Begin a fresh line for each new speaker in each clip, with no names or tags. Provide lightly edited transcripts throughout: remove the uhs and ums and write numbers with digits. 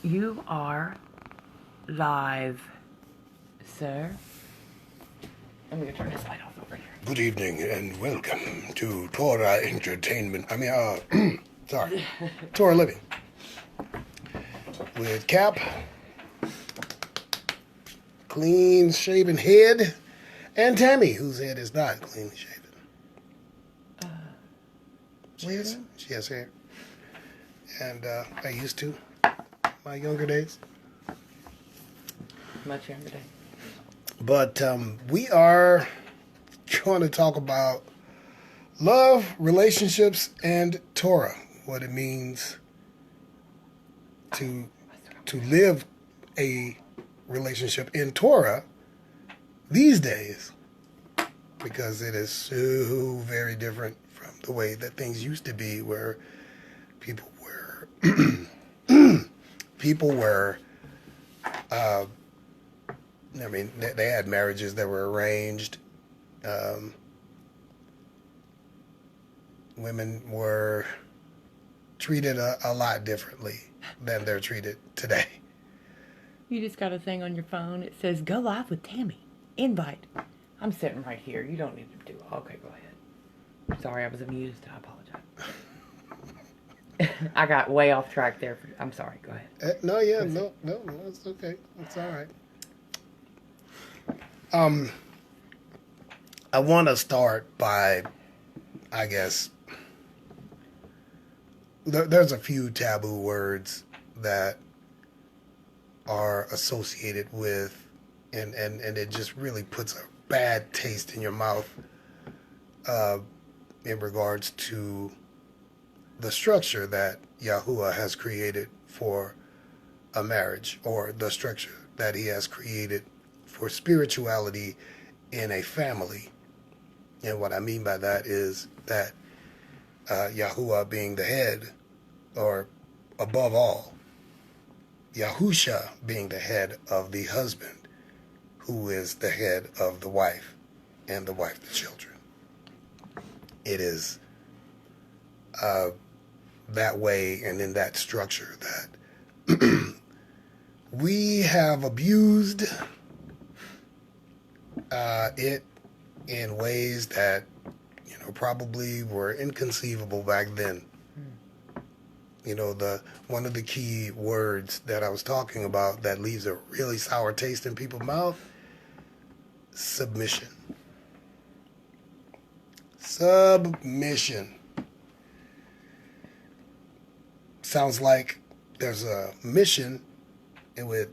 You are live, sir. I'm going to turn this light off over here.
Good evening and welcome to Torah Entertainment. Sorry, Torah Living. With Cap, clean shaven head, and Tammy, whose head is not cleanly shaven. She has hair. And I used to, my younger days.
Much younger day.
But we are going to talk about love, relationships, and Torah. What it means to live a relationship in Torah these days, because it is so very different from the way that things used to be, where people were they had marriages that were arranged. Women were treated a lot differently than they're treated today.
You just got a thing on your phone. It says, go live with Tammy. Invite. I'm sitting right here. You don't need to do it. Okay, go ahead. Sorry, I was amused. I apologize. I got way off track there. I'm sorry. Go ahead.
No, it's okay. It's all right. I want to start by, I guess, there's a few taboo words that are associated with, and it just really puts a bad taste in your mouth in regards to the structure that Yahuwah has created for a marriage, or the structure that he has created for spirituality in a family. And what I mean by that is that Yahuwah being the head, or above all, Yahusha being the head of the husband, who is the head of the wife, and the wife the children. It is that way and in that structure that we have abused it in ways that, probably were inconceivable back then. One of the key words that I was talking about that leaves a really sour taste in people's mouth: submission. Submission. Sounds like there's a mission and with,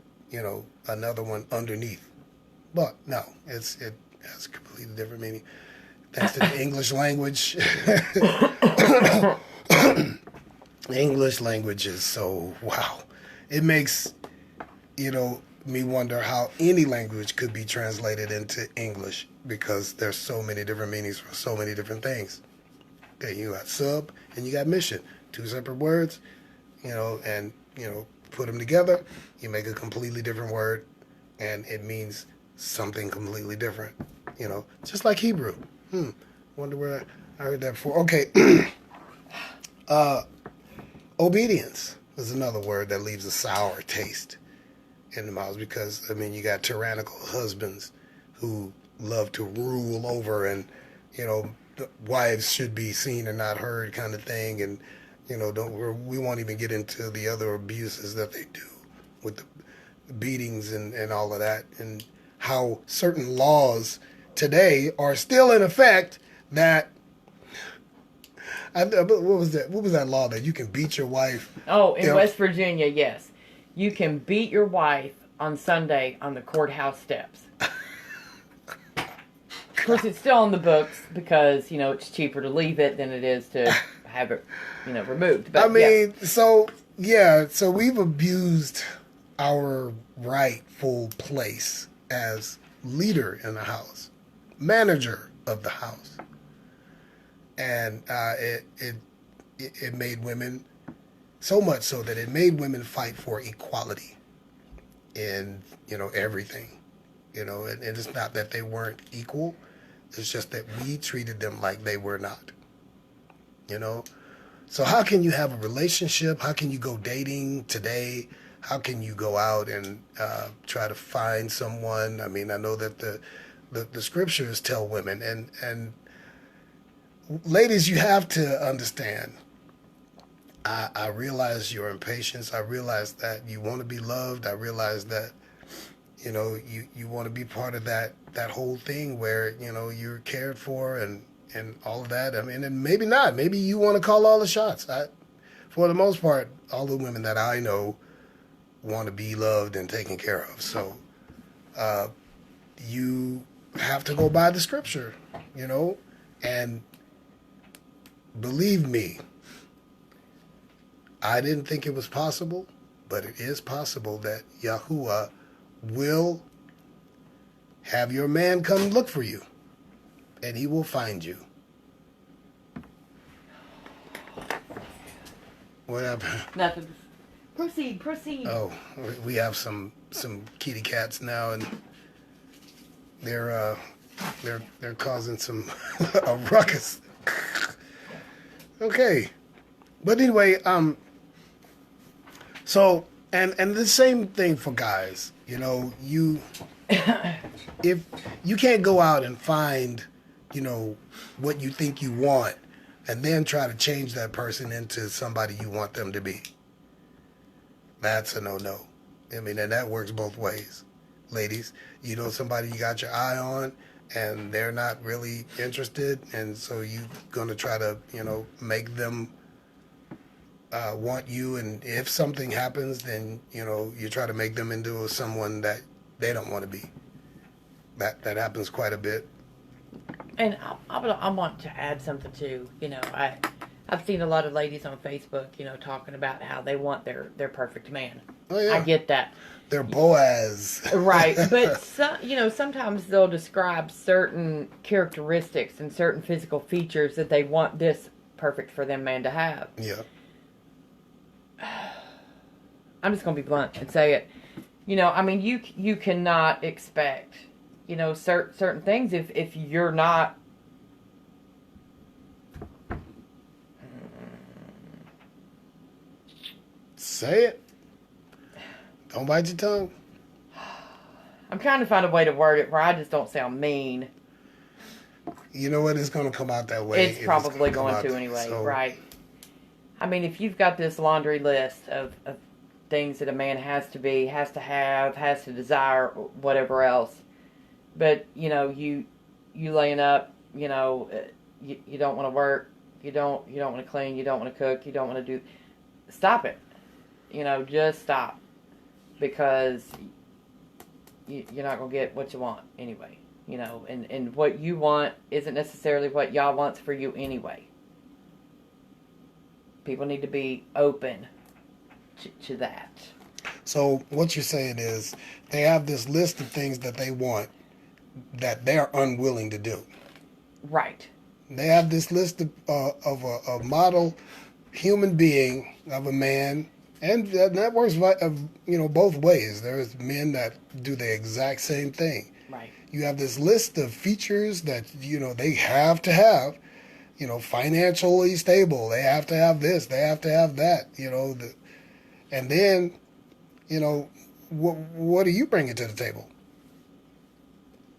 another one underneath. But no, it has a completely different meaning. Thanks to the English language. The English language is so, wow. It makes, me wonder how any language could be translated into English, because there's so many different meanings for so many different things. Okay, you got sub and you got mission. Two separate words, put them together, you make a completely different word, and it means something completely different, just like Hebrew. Wonder where I heard that before. Okay. Obedience is another word that leaves a sour taste in the mouth, because, you got tyrannical husbands who love to rule over, and, the wives should be seen and not heard kind of thing, and, we won't even get into the other abuses that they do with the beatings and all of that, and how certain laws today are still in effect that, what was that? What was that law that you can beat your wife?
Oh, in West Virginia, yes. You can beat your wife on Sunday on the courthouse steps. Of course, it's still on the books because, it's cheaper to leave it than it is to have it, removed. But,
so we've abused our rightful place as leader in the house, manager of the house. And it made women, so much so that it made women fight for equality in, everything. And it's not that they weren't equal. It's just that we treated them like they were not. So how can you have a relationship? How can you go dating today? how can you go out and try to find someone? I mean, I know that the scriptures tell women, and ladies, you have to understand. I realize your impatience. I realize that you want to be loved. I realize that, you know, you want to be part of that whole thing where, you know, you're cared for and all of that. I mean, and maybe not. Maybe you want to call all the shots. For the most part, all the women that I know want to be loved and taken care of. So you have to go by the scripture, you know, and believe me, I didn't think it was possible, but it is possible that Yahuwah will have your man come look for you, and he will find you. What happened?
Nothing. Proceed.
Oh, we have some kitty cats now, and they're causing some a ruckus. Okay, but anyway, so and the same thing for guys. You know, if you can't go out and find, you know, what you think you want, and then try to change that person into somebody you want them to be. That's a no-no. I mean, and that works both ways. Ladies, you know somebody you got your eye on, and they're not really interested, and so you're going to try to, you know, make them want you, and if something happens, then, you know, you try to make them into someone that they don't want to be. That happens quite a bit.
And I want to add something too. You know, I've seen a lot of ladies on Facebook, you know, talking about how they want their perfect man.
Oh, yeah.
I get that.
They're Boaz.
Right. But, you know, sometimes they'll describe certain characteristics and certain physical features that they want this perfect for them man to have.
Yeah.
I'm just going to be blunt and say it. You know, I mean, you cannot expect, you know, certain things if you're not.
Say it. Don't bite your tongue.
I'm trying to find a way to word it where I just don't sound mean.
You know what? It's going to come out that way.
It's probably going to anyway,
so,
right? I mean, if you've got this laundry list of things that a man has to be, has to have, has to desire, whatever else, but, you know, you laying up, you know, you don't want to work, you don't want to clean, you don't want to cook, you don't want to do, stop it. You know, just stop. Because you're not going to get what you want anyway. You know, and what you want isn't necessarily what y'all wants for you anyway. People need to be open to that.
So what you're saying is they have this list of things that they want that they're unwilling to do.
Right.
They have this list of a model human being, of a man, and that works, you know, both ways. There's men that do the exact same thing.
Right.
You have this list of features that, you know, they have to have. You know, financially stable. They have to have this. They have to have that. You know, and then, you know, what are you bringing to the table?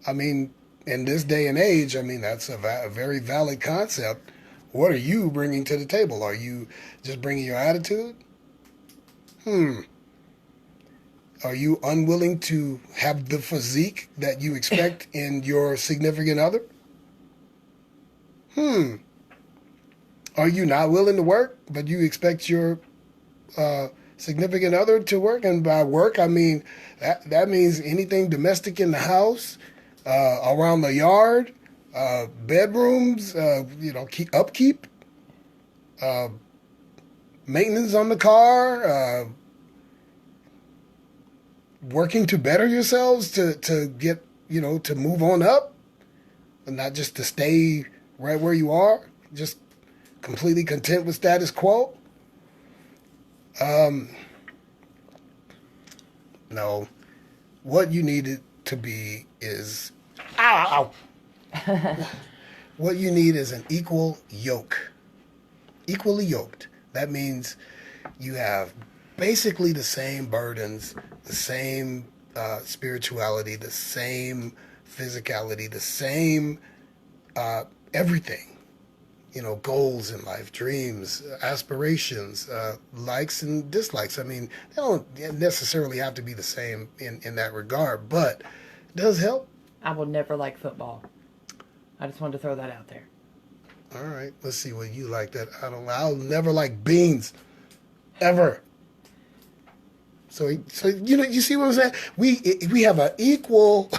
I mean, in this day and age, I mean, that's a very valid concept. What are you bringing to the table? Are you just bringing your attitude? Are you unwilling to have the physique that you expect in your significant other? Are you not willing to work, but you expect your significant other to work? And by work, I mean that means anything domestic in the house, around the yard, bedrooms, you know, upkeep, maintenance on the car, working to better yourselves to get, you know, to move on up, and not just to stay right where you are, just completely content with status quo. No, what you need it to be is, what you need is an equal yoke, equally yoked. That means you have basically the same burdens, the same spirituality, the same physicality, the same everything. You know, goals in life, dreams, aspirations, likes and dislikes. I mean, they don't necessarily have to be the same in that regard, but it does help.
I will never like football. I just wanted to throw that out there.
All right, let's see what you like. That I'll never like beans, ever. So you know, you see what I'm saying? We have an equal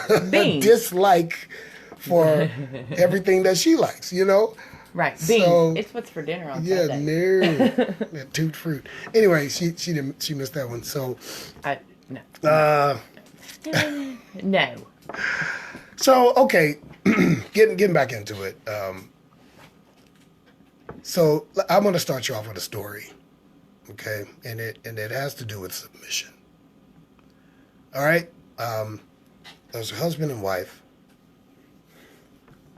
dislike for everything that she likes. You know.
Right, beans. So, it's what's for dinner on Sunday.
Yeah, toot fruit. Anyway, she missed that one. So,
no. No.
So okay, getting back into it. So I'm going to start you off with a story, okay, and it has to do with submission. All right, there's a husband and wife.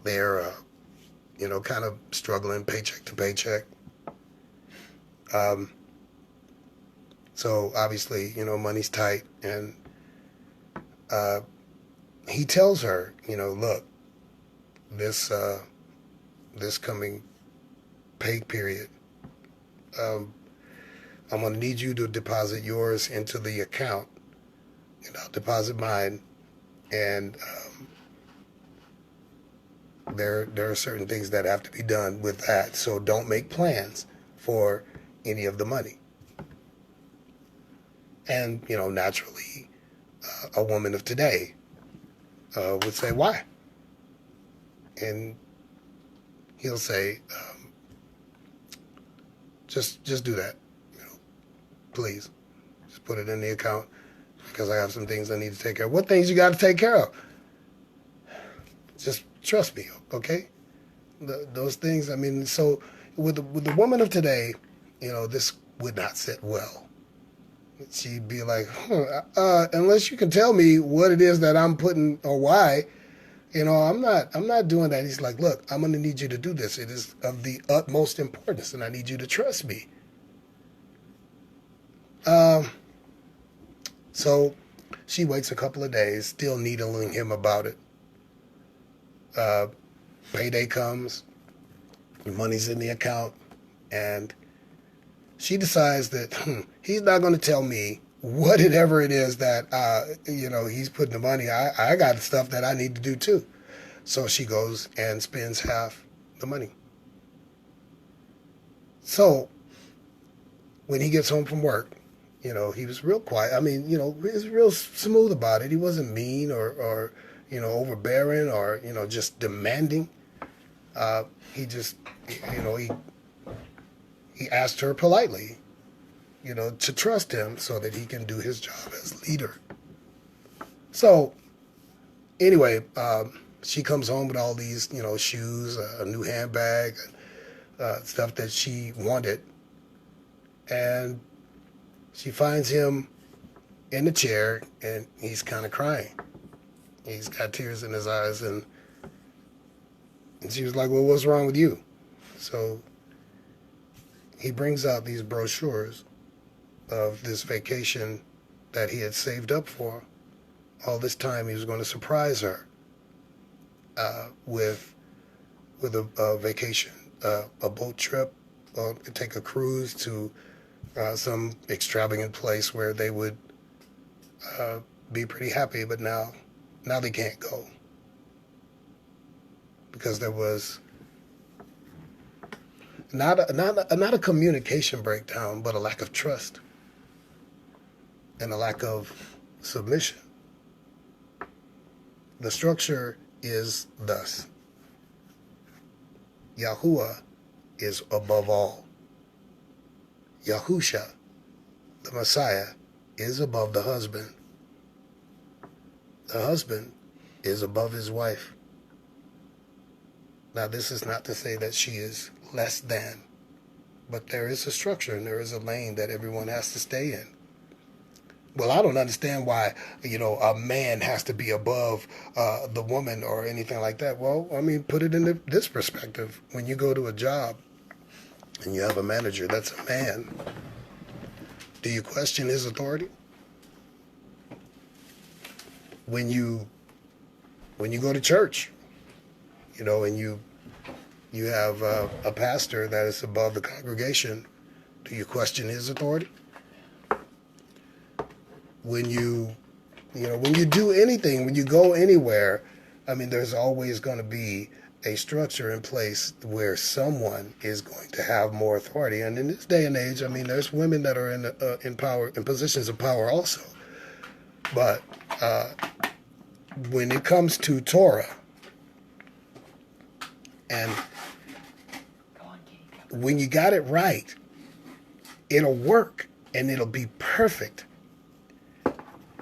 They're you know, kind of struggling paycheck to paycheck. So obviously, you know, money's tight, and he tells her, you know, look, this coming pay period, I'm going to need you to deposit yours into the account, and I'll deposit mine, and there are certain things that have to be done with that, so don't make plans for any of the money. And, you know, naturally, a woman of today would say, why? And he'll say, just do that, you know, please. Just put it in the account because I have some things I need to take care of. What things you got to take care of? Just trust me, okay? Those things, I mean, so with the woman of today, you know, this would not sit well. She'd be like, unless you can tell me what it is that I'm putting or why, you know, I'm not doing that. He's like, look, I'm going to need you to do this. It is of the utmost importance, and I need you to trust me. So she waits a couple of days, still needling him about it. Payday comes, the money's in the account, and she decides that he's not going to tell me whatever it is that, you know, he's putting the money. I got stuff that I need to do too. So she goes and spends half the money. So when he gets home from work, you know, he was real quiet. I mean, you know, he was real smooth about it. He wasn't mean or you know, overbearing or, you know, just demanding. He just, you know, he asked her politely, you know, to trust him so that he can do his job as leader. So anyway, she comes home with all these, you know, shoes, a new handbag, stuff that she wanted. And she finds him in the chair and he's kind of crying. He's got tears in his eyes, and she was like, well, what's wrong with you? So he brings out these brochures of this vacation that he had saved up for. All this time he was going to surprise her with a vacation, a boat trip, take a cruise to some extravagant place where they would be pretty happy, but now they can't go because there was not a communication breakdown, but a lack of trust and a lack of submission. The structure is thus: Yahuwah is above all. Yahusha, the Messiah, is above the husband. The husband is above his wife. Now, this is not to say that she is less than, but there is a structure and there is a lane that everyone has to stay in. Well, I don't understand why, you know, a man has to be above the woman or anything like that. Well, I mean, put it in this perspective. When you go to a job and you have a manager that's a man, Do you question his authority? When you go to church, and you have a pastor that is above the congregation, do you question his authority? When you do anything, when you go anywhere, I mean, there's always going to be a structure in place where someone is going to have more authority. And in this day and age, I mean, there's women that are in power, in positions of power also. But when it comes to Torah, and when you got it right, it'll work and it'll be perfect.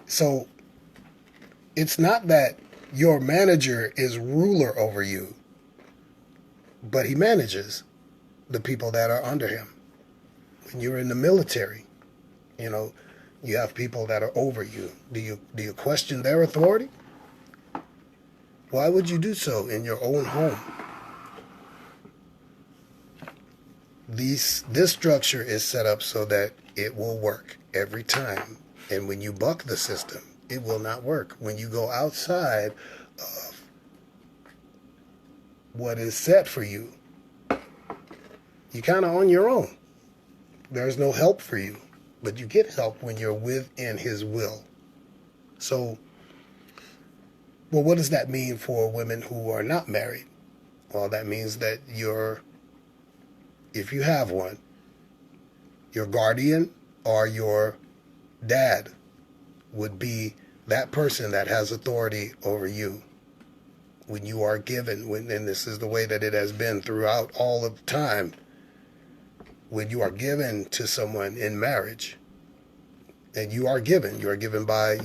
So it's not that your manager is ruler over you, but he manages the people that are under him. When you're in the military, you have people that are over you. Do you question their authority? Why would you do so in your own home? This structure is set up so that it will work every time. And when you buck the system, it will not work. When you go outside of what is set for you, you're kind of on your own. There's no help for you, but you get help when you're within his will. So, well, what does that mean for women who are not married? Well, that means that if you have one, your guardian or your dad would be that person that has authority over you. When you are given, and this is the way that it has been throughout all of time, when you are given to someone in marriage, and you are given by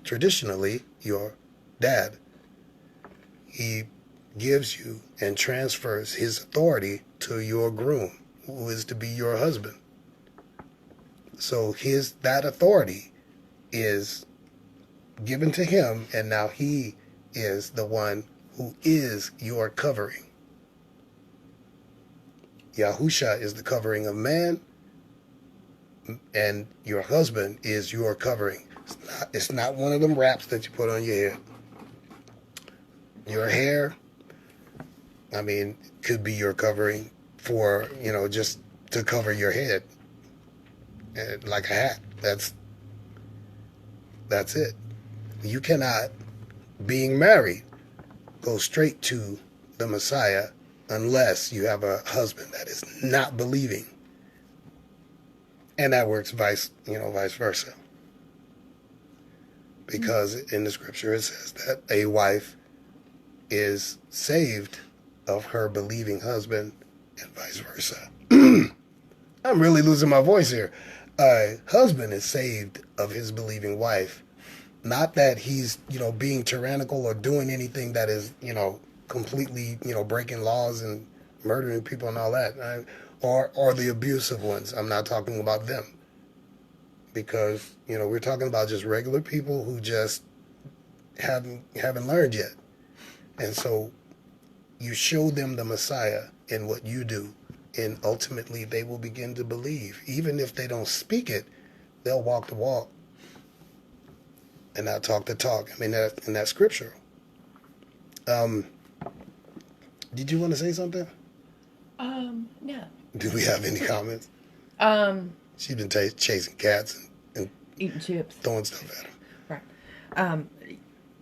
traditionally, your dad. He gives you and transfers his authority to your groom, who is to be your husband. So that authority is given to him, and now he is the one who is your covering. Yahusha is the covering of man, and your husband is your covering. It's not one of them wraps that you put on your head. Your hair, I mean, could be your covering for, just to cover your head. Like a hat. That's it. You cannot, being married, go straight to the Messiah unless you have a husband that is not believing. And that works vice versa. Because in the scripture it says that a wife is saved of her believing husband and vice versa. I'm really losing my voice here. A husband is saved of his believing wife. Not that he's, being tyrannical or doing anything that is, completely, breaking laws and murdering people and all that. Or the abusive ones. I'm not talking about them. Because, we're talking about just regular people who just haven't learned yet. And so you show them the Messiah in what you do. And ultimately they will begin to believe. Even if they don't speak it, they'll walk the walk. And not talk the talk. I mean, that's scriptural. Did you want to say something?
No.
Do we have any comments? She's been chasing cats and
eating chips,
throwing stuff at them.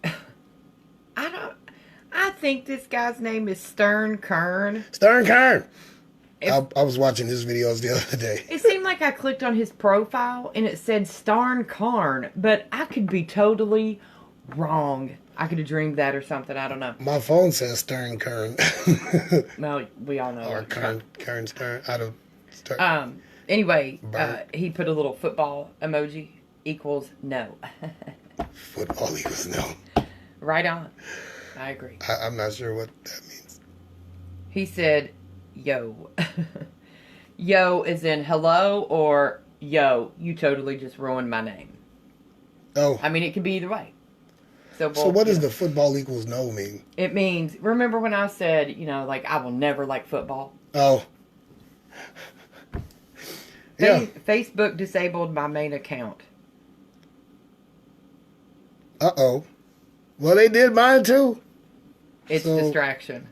Right. I think this guy's name is Stern Kern.
Stern Kern. I was watching his videos the other day.
It seemed like I clicked on his profile and it said Starn Karn, but I could be totally wrong. I could have dreamed that or something. I don't know.
My phone says Stern Kern.
Well, we all know.
Or Kern Stern. I don't. Stern.
Anyway, he put a little football emoji equals no.
Football equals no.
Right on. I agree.
I'm not sure what that means.
He said, yo. Yo is in hello or yo, you totally just ruined my name.
Oh.
I mean, it could be either way. So
what does the football equals no mean?
It means, remember when I said, I will never like football?
Oh. Yeah.
Facebook disabled my main account.
Uh-oh. Well, they did mine too.
It's
So,
distraction.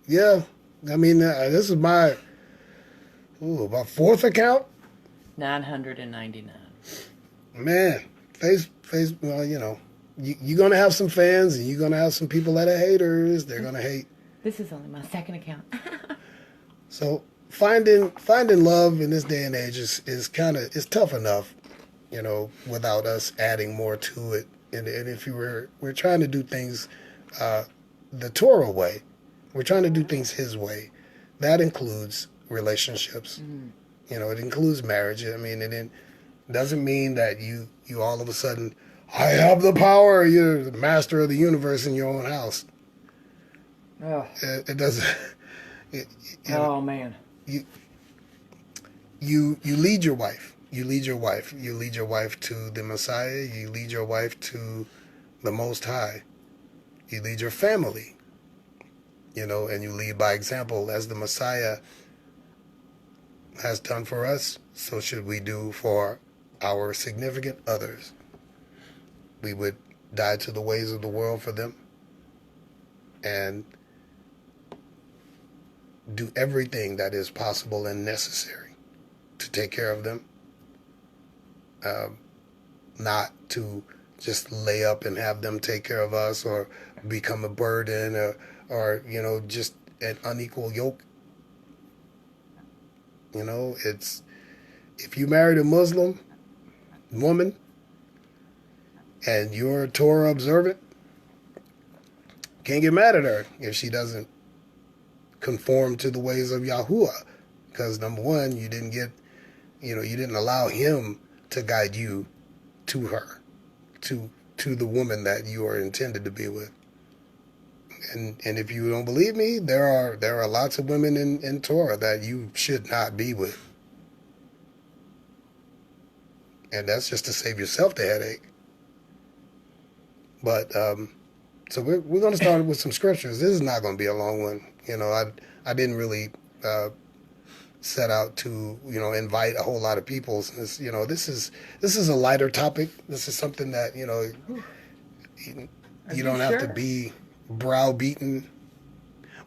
Yeah. I mean, this is my about fourth account.
999.
Man, well, you're going to have some fans and you're going to have some people that are haters. They're going to hate.
This is only my second account.
So finding love in this day and age is tough enough, without us adding more to it. And if we're trying to do things the Torah way, we're trying to do things His way. That includes relationships. It includes marriage. I mean, it doesn't mean that you all of a sudden, I have the power. You're the master of the universe in your own house.
Oh.
It doesn't.
Oh man.
You lead your wife. You lead your wife. You lead your wife to the Messiah. You lead your wife to the Most High. You lead your family. And you lead by example, as the Messiah has done for us. So should we do for our significant others. We would die to the ways of the world for them and do everything that is possible and necessary to take care of them. Not to just lay up and have them take care of us or become a burden or just an unequal yoke. It's, if you married a Muslim woman and you're Torah observant, can't get mad at her if she doesn't conform to the ways of Yahuwah, because number one, you didn't allow him to guide you to her, to the woman that you are intended to be with. And if you don't believe me, there are lots of women in Torah that you should not be with. And that's just to save yourself the headache. But so we're going to start with some scriptures. This is not going to be a long one. I didn't really set out to invite a whole lot of people. Since this is a lighter topic. This is something that you don't have to be browbeaten.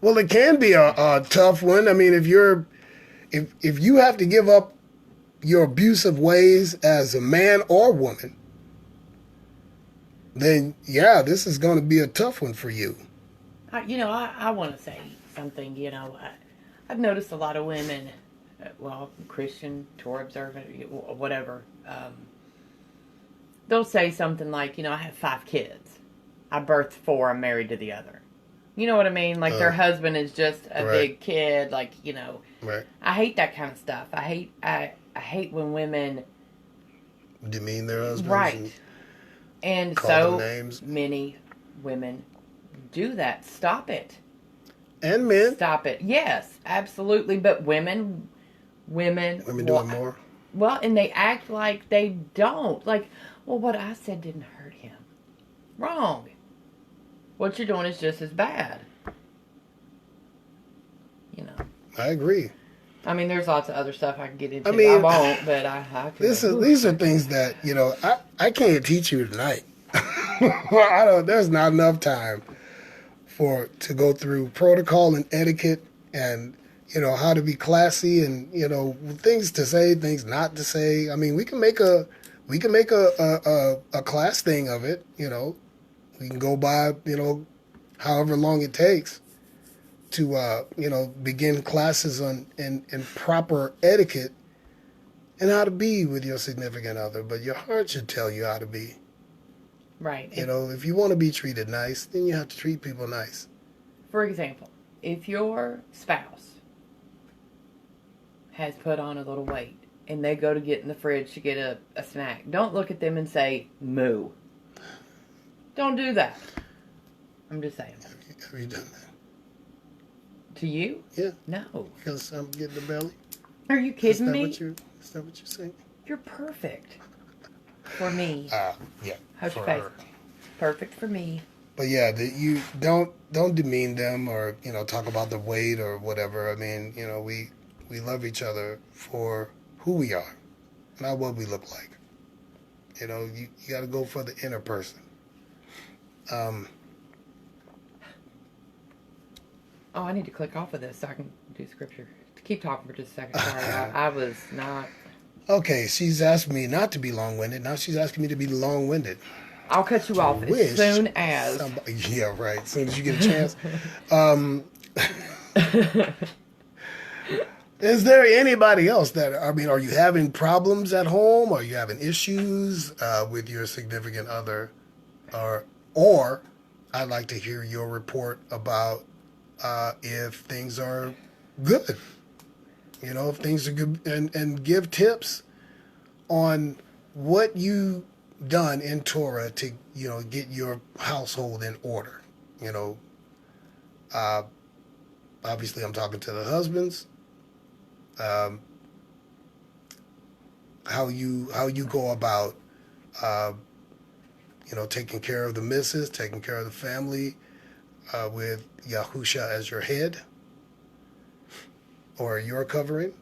Well, it can be a tough one. I mean, if you have to give up your abusive ways as a man or woman, then yeah, this is going to be a tough one for you.
I want to say something. I've noticed a lot of women, Christian, Torah observant, whatever. They'll say something like, I have 5 kids. I birthed 4. I'm married to the other. You know what I mean? Like their husband is just a big kid. Like
Right.
I hate that kind of stuff. I hate when women
demean their husbands.
Right. And so many women do that. Stop it.
And men.
Stop it. Yes, absolutely. But women
do it more.
Well, and they act like they don't. Like, well, what I said didn't hurt him. Wrong. What you're doing is just as bad.
I agree.
I mean, there's lots of other stuff I can get into. I won't, but I can.
These are things that, I can't teach you tonight. There's not enough time to go through protocol and etiquette and, how to be classy and, things to say, things not to say. I mean, we can make a class thing of it, We can go by, however long it takes to, begin classes in proper etiquette and how to be with your significant other. But your heart should tell you how to be.
Right.
If you want to be treated nice, then you have to treat people nice.
For example, if your spouse has put on a little weight and they go to get in the fridge to get a snack, don't look at them and say, moo. Don't do that. I'm just saying.
Have you done that?
To you?
Yeah.
No.
Because I'm getting the belly?
Are you kidding me?
Is that what you're saying?
You're perfect. For me.
Yeah.
Hush your face. Perfect for me.
But yeah, you don't demean them or, talk about the weight or whatever. I mean, we love each other for who we are, not what we look like. You know, you got to go for the inner person.
Oh, I need to click off of this so I can do scripture. Keep talking for just a second. Sorry, I was not.
Okay, she's asked me not to be long-winded. Now she's asking me to be long-winded.
I'll cut you off as soon as.
Yeah, right. As soon as you get a chance. Is there anybody else that, I mean, are you having problems at home? Are you having issues with your significant other? Or I'd like to hear your report about if things are good. You know, if things are good, and give tips on what you done in Torah to, you know, get your household in order. You know, obviously I'm talking to the husbands. How you go about, you know, taking care of the missus, taking care of the family, with Yahusha as your head or your covering.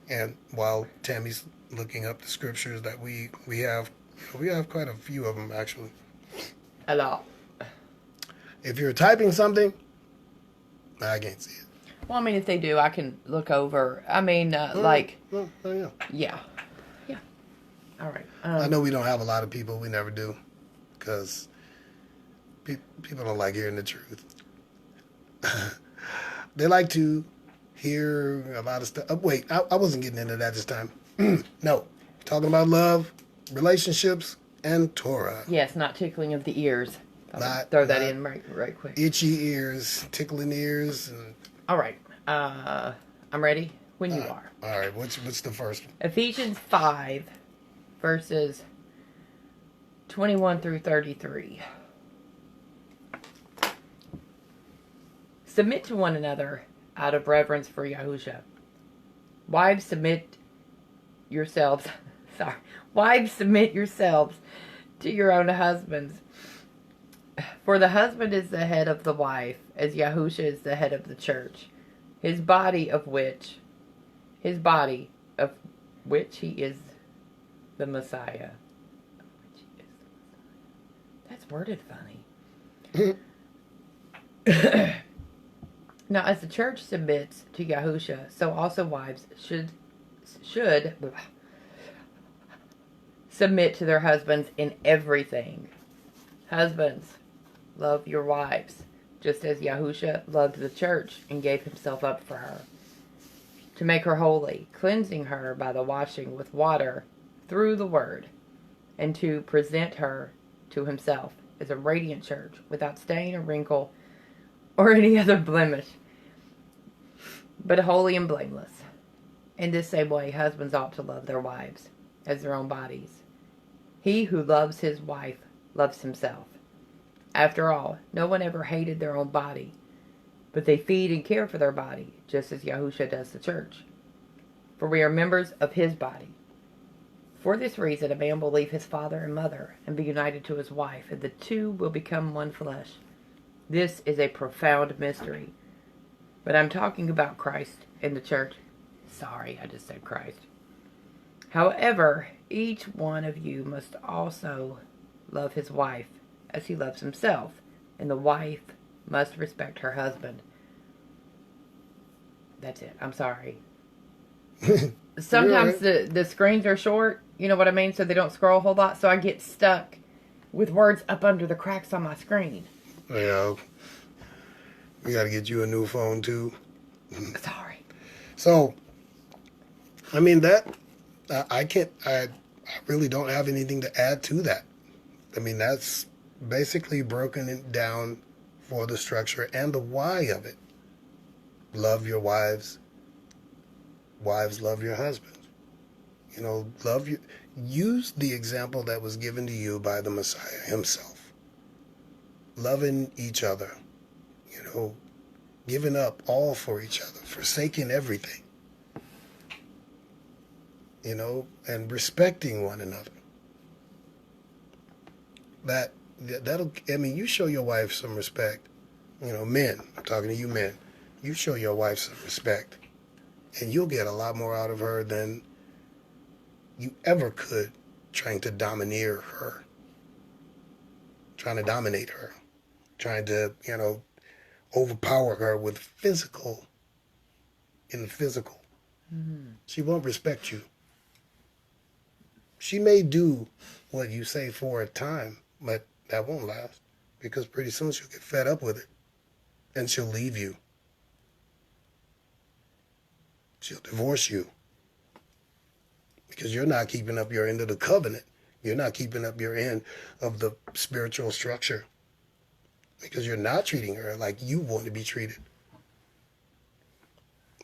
And while Tammy's looking up the scriptures that we have quite a few of them actually.
A lot.
If you're typing something, I can't see it.
Well, I mean, if they do, I can look over. I mean, like.
Oh, yeah.
Yeah. Yeah. All right.
I know we don't have a lot of people. We never do. Because people don't like hearing the truth. They like to hear a lot of stuff. Wait, I wasn't getting into that this time. No. Talking about love, relationships, and Torah.
Yes, not tickling of the ears. Throw that in right quick.
Itchy ears, tickling ears. And...
All right. I'm ready when you are.
All right. What's the first one?
Ephesians 5, verses 21 through 33. Submit to one another out of reverence for Yahusha. Wives, submit yourselves. Sorry. Wives, submit yourselves to your own husbands. For the husband is the head of the wife, as Yahusha is the head of the church, his body of which he is the Messiah. That's worded funny. Now, as the church submits to Yahusha, so also wives should submit to their husbands in everything. Husbands, love your wives, just as Yahusha loved the church and gave himself up for her, to make her holy, cleansing her by the washing with water through the word, and to present her to himself as a radiant church, without stain or wrinkle or any other blemish, but holy and blameless. In this same way, husbands ought to love their wives as their own bodies. He who loves his wife loves himself. After all, no one ever hated their own body, but they feed and care for their body, just as Yahusha does the church. For we are members of his body. For this reason, a man will leave his father and mother and be united to his wife, and the two will become one flesh. This is a profound mystery. But I'm talking about Christ and the church. Sorry, I just said Christ. However, each one of you must also love his wife as he loves himself, and the wife must respect her husband. That's it. I'm sorry. Sometimes the screens are short, you know what I mean? So they don't scroll a whole lot, so I get stuck with words up under the cracks on my screen.
Yeah. We got to get you a new phone, too.
Sorry.
So, I mean, I really don't have anything to add to that. I mean, that's basically broken it down for the structure and the why of it. Love your wives. Wives, love your husbands. You know, use the example that was given to you by the Messiah himself. Loving each other. You know, giving up all for each other, forsaking everything. You know, and respecting one another. That'll, I mean, you show your wife some respect. You know, men, I'm talking to you men. You show your wife some respect, and you'll get a lot more out of her than you ever could trying to domineer her, trying to dominate her, trying to, overpower her with physical, in the physical.
Mm-hmm.
She won't respect you. She may do what you say for a time, but that won't last, because pretty soon she'll get fed up with it and she'll leave you. She'll divorce you because you're not keeping up your end of the covenant. You're not keeping up your end of the spiritual structure, because you're not treating her like you want to be treated.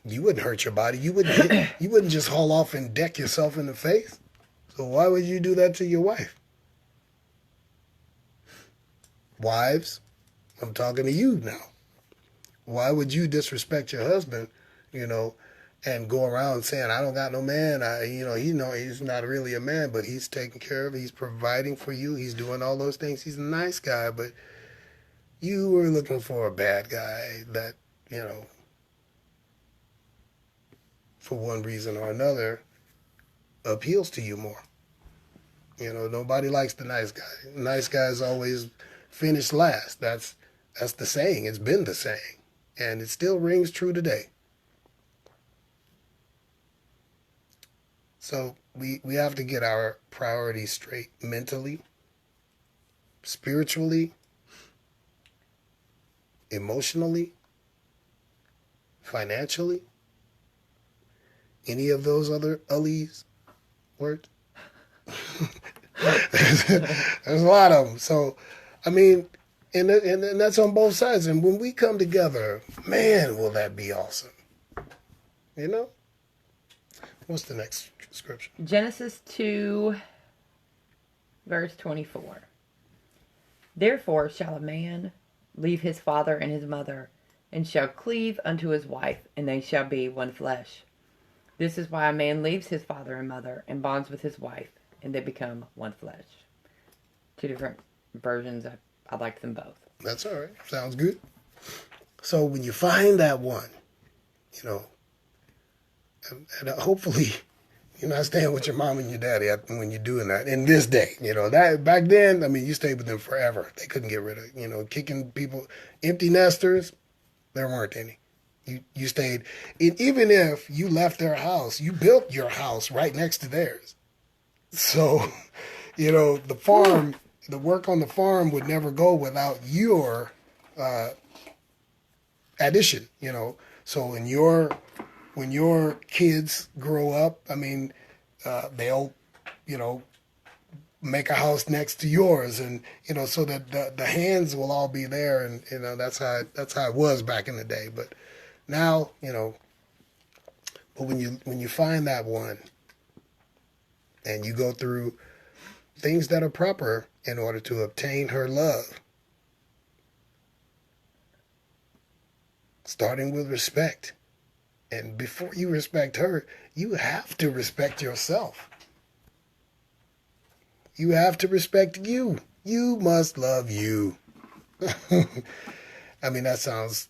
You wouldn't hurt your body. You wouldn't just haul off and deck yourself in the face. So why would you do that to your wife? Wives, I'm talking to you now. Why would you disrespect your husband, and go around saying, I don't got no man. He's not really a man, but he's taking care of, he's providing for you. He's doing all those things. He's a nice guy, but you were looking for a bad guy that, for one reason or another, appeals to you more. Nobody likes the nice guy. Nice guys always finish last. That's the saying. It's been the saying. And it still rings true today. So we have to get our priorities straight mentally, spiritually, emotionally, financially. Any of those other Ullie's words? There's a lot of them. So, and that's on both sides. And when we come together, man, will that be awesome. What's the next scripture?
Genesis 2, verse 24. Therefore shall a man leave his father and his mother, and shall cleave unto his wife, and they shall be one flesh. This is why a man leaves his father and mother and bonds with his wife, and they become one flesh. Two different versions. I like them both.
That's all right. Sounds good. So when you find that one, and hopefully you're not staying with your mom and your daddy when you're doing that. In this day, that back then, you stayed with them forever. They couldn't get rid of, kicking people, empty nesters. There weren't any. You stayed, and even if you left their house, you built your house right next to theirs. So, the farm, the work on the farm would never go without your addition. So when your kids grow up, they'll, make a house next to yours, and so that the hands will all be there, and that's how it was back in the day. But now, but when you find that one, and you go through things that are proper in order to obtain her love, starting with respect, and before you respect her, you have to respect yourself. You have to respect you. You must love you. That sounds,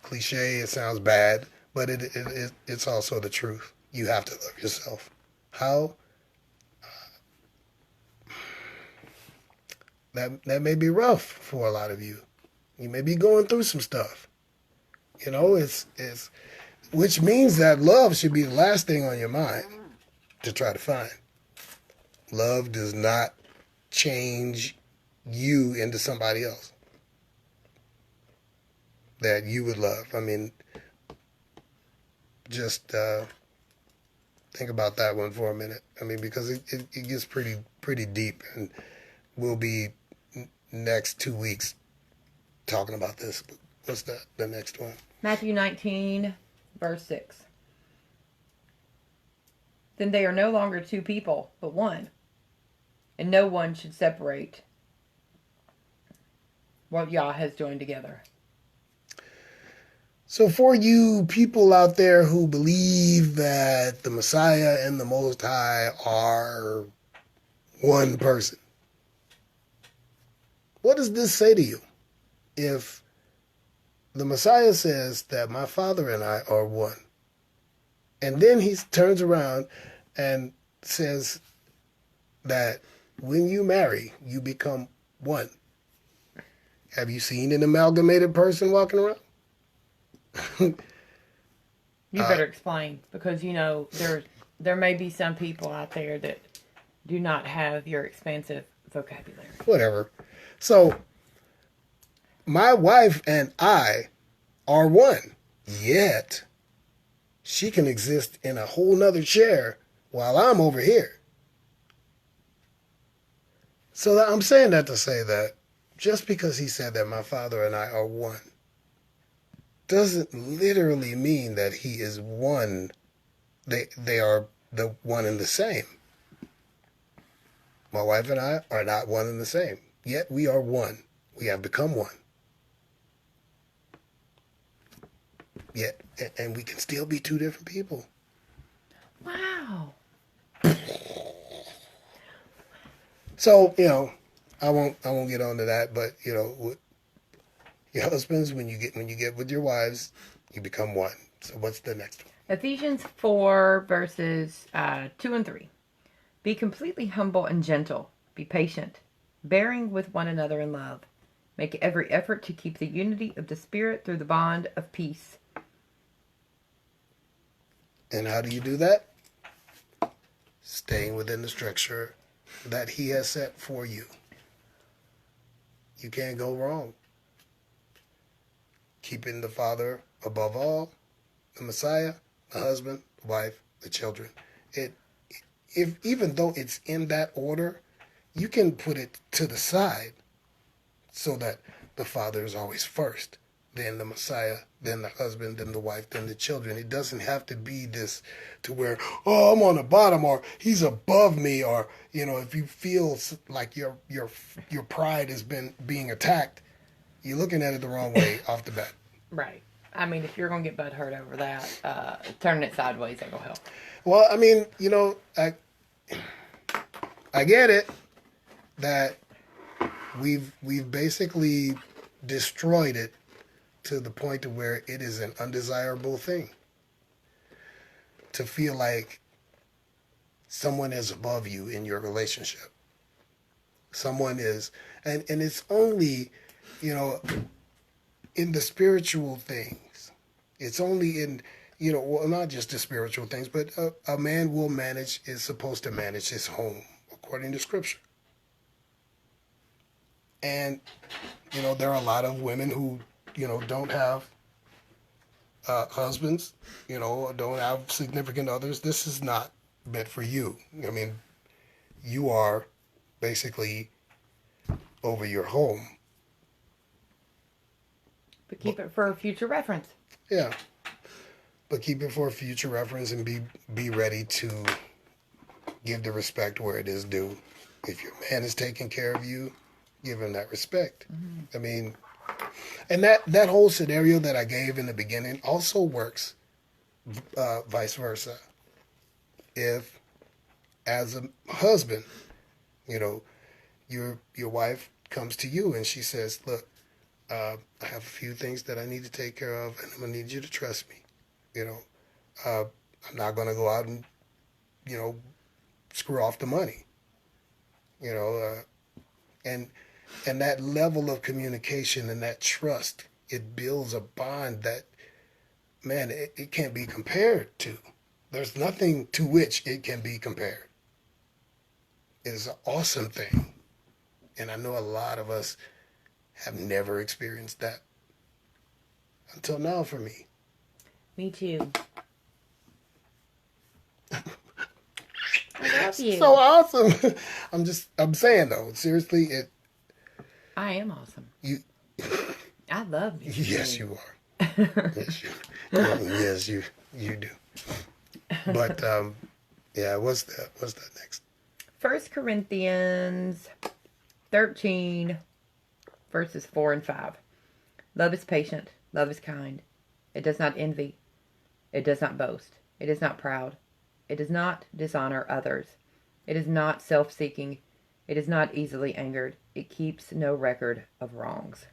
cliche. It sounds bad, but it's also the truth. You have to love yourself. How? That may be rough for a lot of you. You may be going through some stuff. It's which means that love should be the last thing on your mind to try to find. Love does not change you into somebody else that you would love. Just think about that one for a minute. Because it gets pretty deep, and we'll be next 2 weeks talking about this. What's the next one?
Matthew 19, verse 6. Then they are no longer two people, but one. And no one should separate what Yah has joined together.
So for you people out there who believe that the Messiah and the Most High are one person, what does this say to you? If the Messiah says that my Father and I are one. And then he turns around and says that when you marry, you become one. Have you seen an amalgamated person walking around?
You better explain, because there may be some people out there that do not have your expansive vocabulary.
Whatever. So, my wife and I are one, yet she can exist in a whole nother chair while I'm over here. So I'm saying that to say that just because he said that my Father and I are one doesn't literally mean that he is one. They are the one and the same. My wife and I are not one and the same, yet we are one. We have become one. Yet, and we can still be two different people.
Wow.
So, I won't get onto that, but your husbands, when you get with your wives, you become one. So what's the next one?
Ephesians 4 verses 2 and 3. Be completely humble and gentle. Be patient, bearing with one another in love. Make every effort to keep the unity of the Spirit through the bond of peace.
And how do you do that? Staying within the structure that he has set for you. You can't go wrong. Keeping the Father above all, the Messiah, the husband, the wife, the children. Even though it's in that order, you can put it to the side so that the Father is always first, then the Messiah, then the husband, then the wife, then the children. It doesn't have to be this to where, oh, I'm on the bottom, or he's above me, or if you feel like your pride has been being attacked, you're looking at it the wrong way off the bat.
Right. I mean, if you're going to get butt hurt over that, turning it sideways ain't going to help.
Well, I mean, I get it that we've basically destroyed it to the point to where it is an undesirable thing to feel like someone is above you in your relationship. Someone is, and it's only, in the spiritual things. It's only in, well, not just the spiritual things, but a man is supposed to manage his home according to Scripture. And, there are a lot of women who, don't have husbands, don't have significant others. This is not meant for you. I mean, you are basically over your home.
But keep it for future reference.
Yeah. But keep it for future reference and be ready to give the respect where it is due. If your man is taking care of you, give him that respect. Mm-hmm. I mean, and that whole scenario that I gave in the beginning also works vice versa. If, as a husband, your wife comes to you and she says, look, I have a few things that I need to take care of, and I'm going to need you to trust me. I'm not going to go out and, screw off the money. And that level of communication and that trust, it builds a bond that, man, it can't be compared to. There's nothing to which it can be compared. It is an awesome thing. And I know a lot of us have never experienced that until now for me.
Me too. I love you.
So awesome. I'm saying though, seriously,
I am awesome. I love you.
Yes, you are. Yes, you do. But yeah, what's that next?
1 Corinthians 13 verses 4 and 5. Love is patient. Love is kind. It does not envy. It does not boast. It is not proud. It does not dishonor others. It is not self-seeking. It is not easily angered. It keeps no record of wrongs.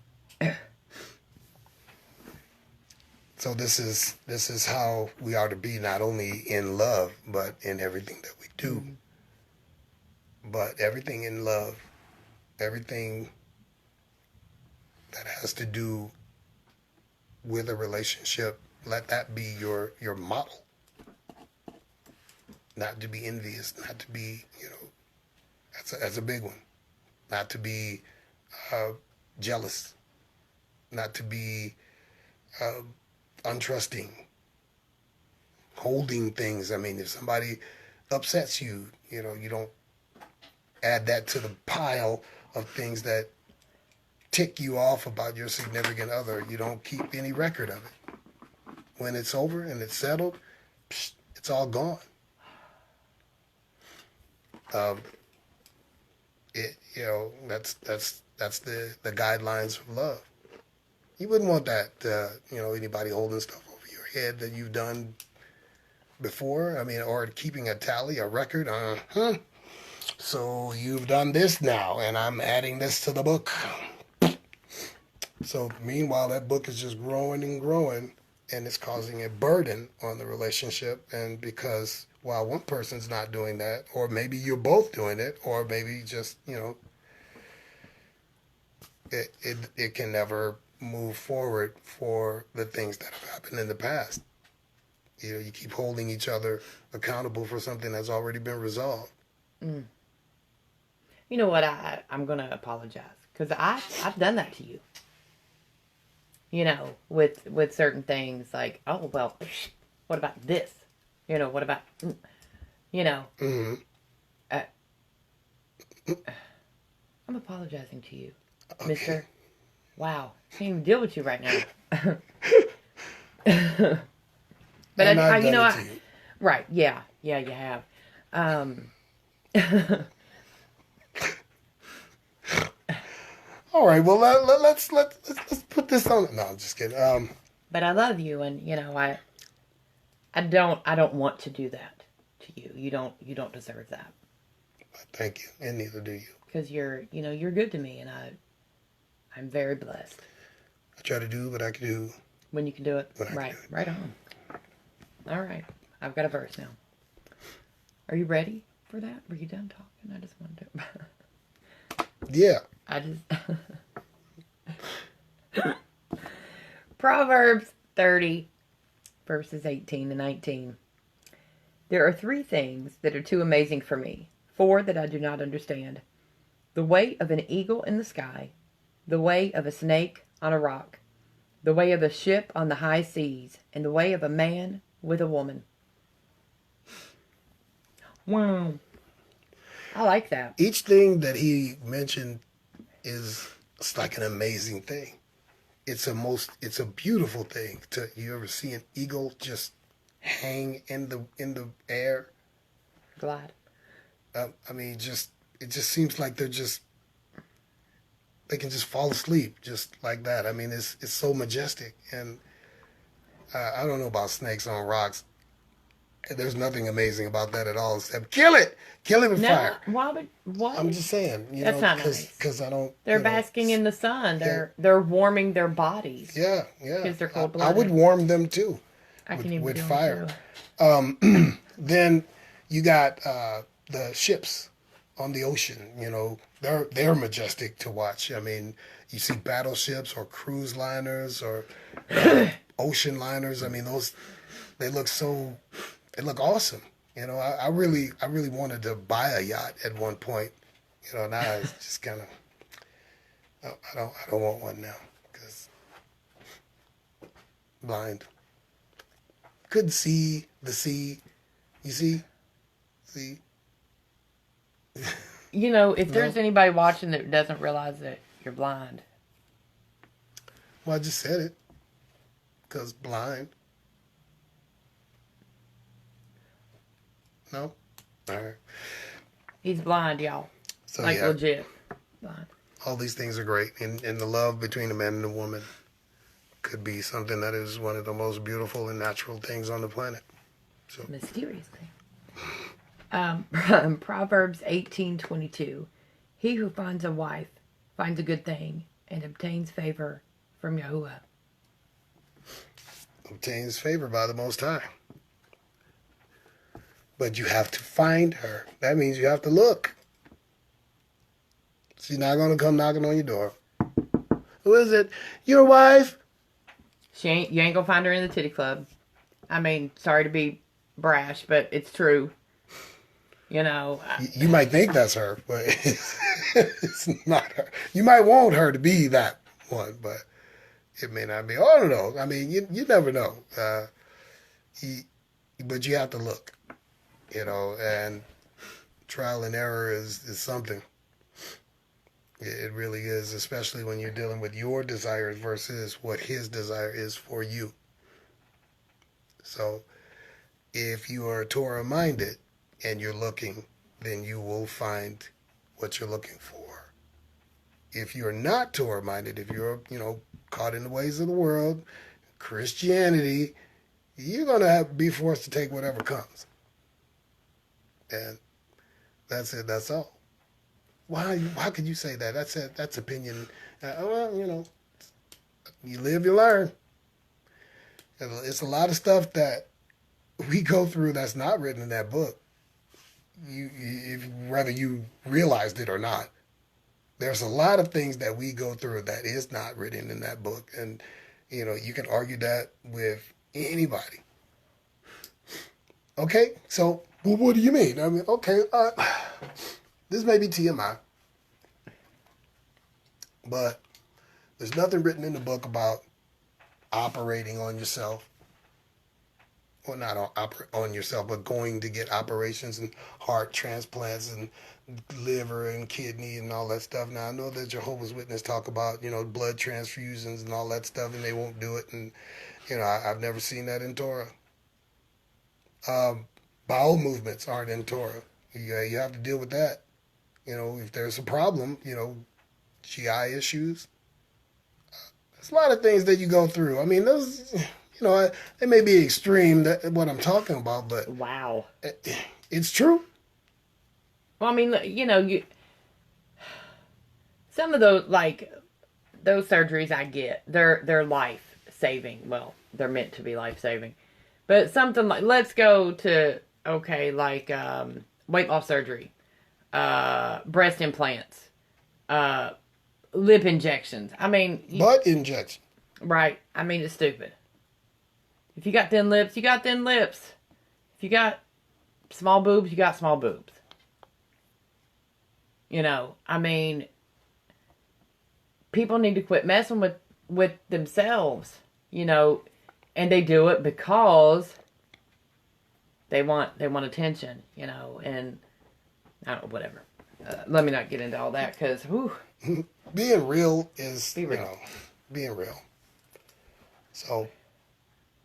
So this is how we are to be, not only in love, but in everything that we do. But everything in love, everything that has to do with a relationship, let that be your model. Not to be envious, not to be, that's a big one. Not to be jealous, not to be untrusting, holding things. I mean, if somebody upsets you, you don't add that to the pile of things that tick you off about your significant other. You don't keep any record of it. When it's over and it's settled, it's all gone. That's the guidelines of love. You wouldn't want that, anybody holding stuff over your head that you've done before. I mean, or keeping a tally, a record. So you've done this now, and I'm adding this to the book. So meanwhile, that book is just growing and growing, and it's causing a burden on the relationship. And because while one person's not doing that, or maybe you're both doing it, or maybe just, it can never move forward for the things that have happened in the past. You keep holding each other accountable for something that's already been resolved.
Mm. You know what? I'm going to apologize because I've done that to you. With certain things like, oh, well, what about this? What about,
Mm-hmm.
I'm apologizing to you,
Okay.
mister. Wow. Can't even deal with you right now. But
And
I
I've
you know,
done it to you.
right. Yeah, you have.
All right. Well, let's put this on. No, I'm just kidding.
But I love you, and I don't want to do that to you. You don't deserve that.
Thank you, and neither do you.
Because you're good to me, and I'm very blessed.
I try to do what I can do.
When you can do it.
When I can
Right.
do it.
Right on. All right. I've got a verse now. Are you ready for that? Were you done talking? I just wanted to.
Yeah.
I just. Proverbs 30, verses 18 to 19. There are 3 things that are too amazing for me, 4 that I do not understand. The way of an eagle in the sky, the way of a snake on a rock, the way of a ship on the high seas, and the way of a man with a woman. Wow. I like that.
Each thing that he mentioned it's like an amazing thing. It's a beautiful thing. You ever see an eagle just hang in the air?
Glad.
I mean, it just seems like they can just fall asleep just like that. I mean, it's so majestic, and I don't know about snakes on rocks. There's nothing amazing about that at all, except kill it with fire.
Why? What?
I'm just saying,
That's not nice.
Because I don't.
They're basking in the sun. They're warming their bodies.
Yeah.
Because they're cold
I
blooded.
would warm them too.
I can even
with
do
fire.
Them too.
Then you got the ships on the ocean. They're majestic to watch. I mean, you see battleships or cruise liners or ocean liners. I mean, they look awesome. I really wanted to buy a yacht at one point. Now it's just kind of, I don't want one now because blind. Couldn't see the sea. You see?
If there's anybody watching that doesn't realize that you're blind.
Well, I just said it. Because blind. No? All right.
He's blind, y'all.
So,
legit. Blind.
All these things are great. And the love between a man and a woman could be something that is one of the most beautiful and natural things on the planet. So.
Mysterious thing. Proverbs 18:22. He who finds a wife finds a good thing and obtains favor from Yahuwah.
obtains favor by the Most High. But you have to find her. That means you have to look. She's not going to come knocking on your door. Who is it? Your wife?
You ain't gonna find her in the titty club. I mean, sorry to be brash, but it's true. You know.
You might think that's her, but it's not her. You might want her to be that one, but it may not be. I don't know. I mean, you never know. But you have to look, and trial and error is something. It really is, especially when you're dealing with your desires versus what his desire is for you. So if you are Torah-minded and you're looking, then you will find what you're looking for. If you're not Torah-minded, if you're, caught in the ways of the world, Christianity, you're going to be forced to take whatever comes. And that's it. That's all. Why could you say that? That's opinion. Well, you live, you learn. It's a lot of stuff that we go through that's not written in that book. Whether you realized it or not, there's a lot of things that we go through that is not written in that book, and you can argue that with anybody. Okay, so well, what do you mean? I mean, okay. This may be TMI, but there's nothing written in the book about operating on yourself. Well, not on yourself, but going to get operations and heart transplants and liver and kidney and all that stuff. Now, I know that Jehovah's Witnesses talk about, blood transfusions and all that stuff, and they won't do it. And, I've never seen that in Torah. Bowel movements aren't in Torah. You have to deal with that. If there's a problem, GI issues. There's a lot of things that you go through. I mean, those, it may be extreme, what I'm talking about, but...
Wow.
It's true.
Well, I mean, some of those, those surgeries I get, they're life-saving. Well, they're meant to be life-saving. But something like, let's go to, weight loss surgery. Breast implants, lip injections. I mean...
Butt injection.
Right. I mean, it's stupid. If you got thin lips, you got thin lips. If you got small boobs, you got small boobs. I mean, people need to quit messing with themselves, and they do it because they want attention, and I don't know, whatever. Let me not get into all that because,
being real is,
Be real.
Being real. So,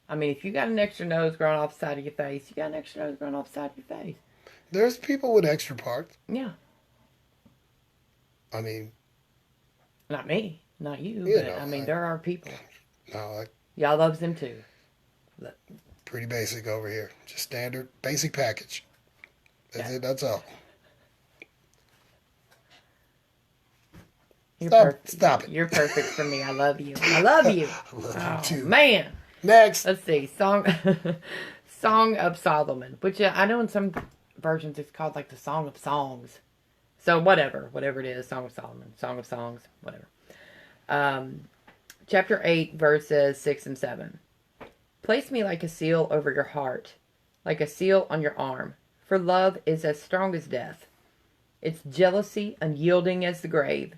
I mean, if you got an extra nose growing off the side of your face, you got an extra nose growing off the side of your face.
There's people with extra parts.
Yeah.
I mean...
Not me. Not you. But, there are people.
No,
Y'all loves them too. Look.
Pretty basic over here. Just standard, basic package. That's it. That's all. Stop it.
You're perfect for me. I love you. I love you.
I love you too.
Man.
Next.
Let's see. Song of Solomon. Which I know in some versions it's called the Song of Songs. So whatever it is. Song of Solomon. Song of Songs. Whatever. Chapter 8 verses 6 and 7. Place me like a seal over your heart, like a seal on your arm. For love is as strong as death. Its jealousy unyielding as the grave.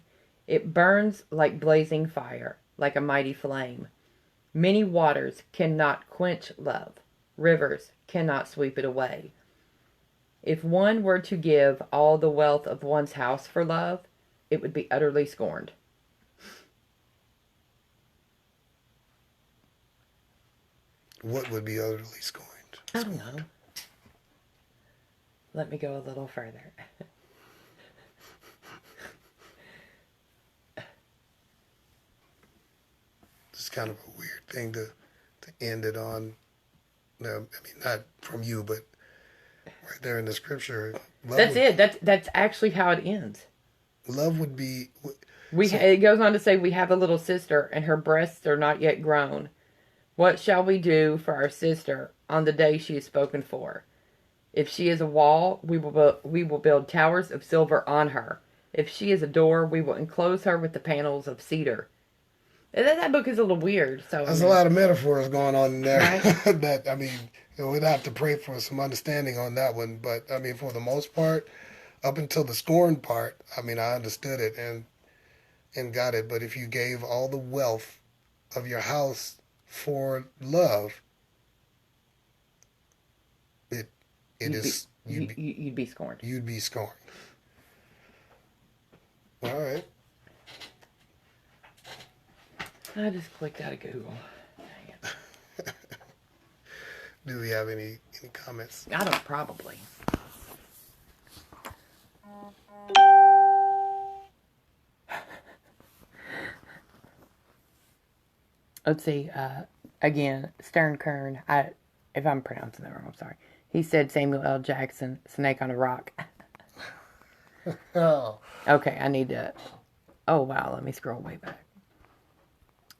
It burns like blazing fire, like a mighty flame. Many waters cannot quench love. Rivers cannot sweep it away. If one were to give all the wealth of one's house for love, it would be utterly scorned.
What would be utterly scorned?
I don't know. Let me go a little further.
It's kind of a weird thing to end it on. I mean, not from you, but right there in the scripture.
That's it. That's actually how it ends.
Love would be...
It goes on to say, we have a little sister, and her breasts are not yet grown. What shall we do for our sister on the day she is spoken for? If she is a wall, we will build towers of silver on her. If she is a door, we will enclose her with the panels of cedar. And that book is a little weird. So
There's a lot of metaphors going on in there.
Right?
That, I mean, we'd have to pray for some understanding on that one. But, I mean, for the most part, up until the scorn part, I mean, I understood it and got it. But if you gave all the wealth of your house for love,
you'd be scorned.
You'd be scorned. All right.
I just clicked out of Google. Dang it.
Do we have any comments?
I don't probably. Let's see. Again, Stern Kern. If I'm pronouncing that wrong, I'm sorry. He said Samuel L. Jackson, Snake on a Rock.
Oh.
Okay, I need to. Oh, wow. Let me scroll way back.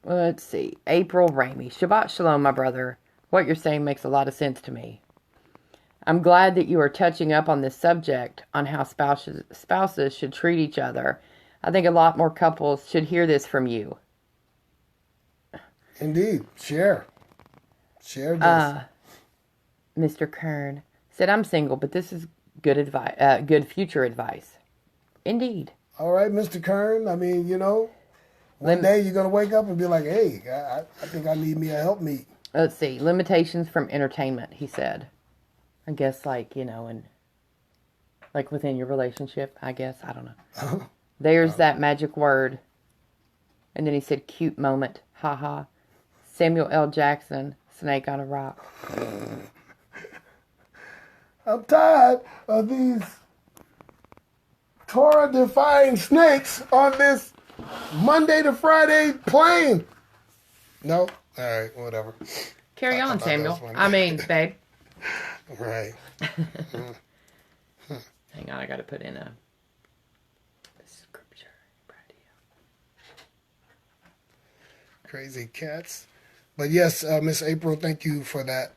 Let's see. April Ramey. Shabbat Shalom, my brother. What you're saying makes a lot of sense to me. I'm glad that you are touching up on this subject on how spouses should treat each other. I think a lot more couples should hear this from you.
Indeed. Share this.
Mr. Kern said, I'm single, but this is good advice, good future advice. Indeed.
All right, Mr. Kern. I mean, one day you're going to wake up and be like, hey, I think I need me a helpmeet.
Let's see. Limitations from entertainment, he said. I guess and like within your relationship, I guess. I don't know. There's that magic word. And then he said, cute moment. Haha. Samuel L. Jackson, Snake on a Rock.
I'm tired of these Torah-defying snakes on this Monday to Friday plane. No? All right, whatever.
Carry on, Samuel. I mean, babe.
Right.
Hang on, I got to put in a scripture.
Crazy cats. But yes, Miss April, thank you for that.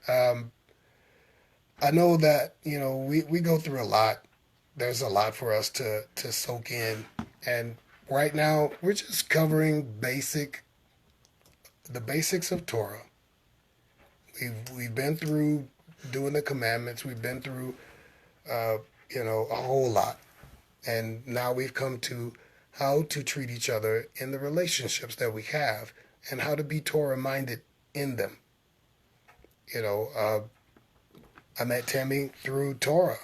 I know that, we go through a lot. There's a lot for us to soak in. And right now, we're just covering the basics of Torah. We've been through doing the commandments. We've been through, a whole lot. And now we've come to how to treat each other in the relationships that we have and how to be Torah-minded in them. I met Tammy through Torah.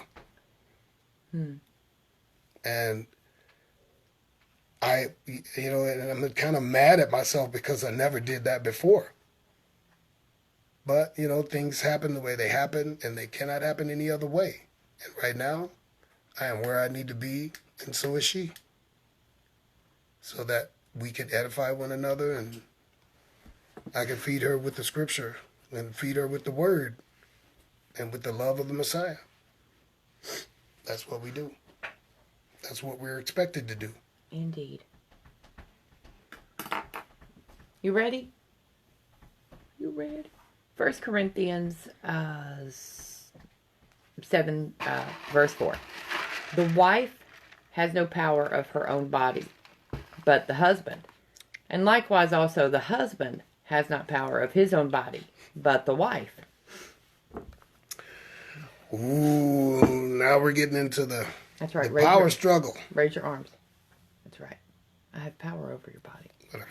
And and I'm kind of mad at myself because I never did that before. But, things happen the way they happen, and they cannot happen any other way. And right now, I am where I need to be, and so is she. So that we can edify one another, and I can feed her with the scripture, and feed her with the word, and with the love of the Messiah. That's what we do. That's what we're expected to do.
Indeed. You ready? You ready? 1 Corinthians 7, verse 4. The wife has no power of her own body, but the husband. And likewise also the husband has not power of his own body, but the wife.
Ooh, now we're getting into the
power
struggle.
Raise your arms. That's right. I have power over your body.
Whatever.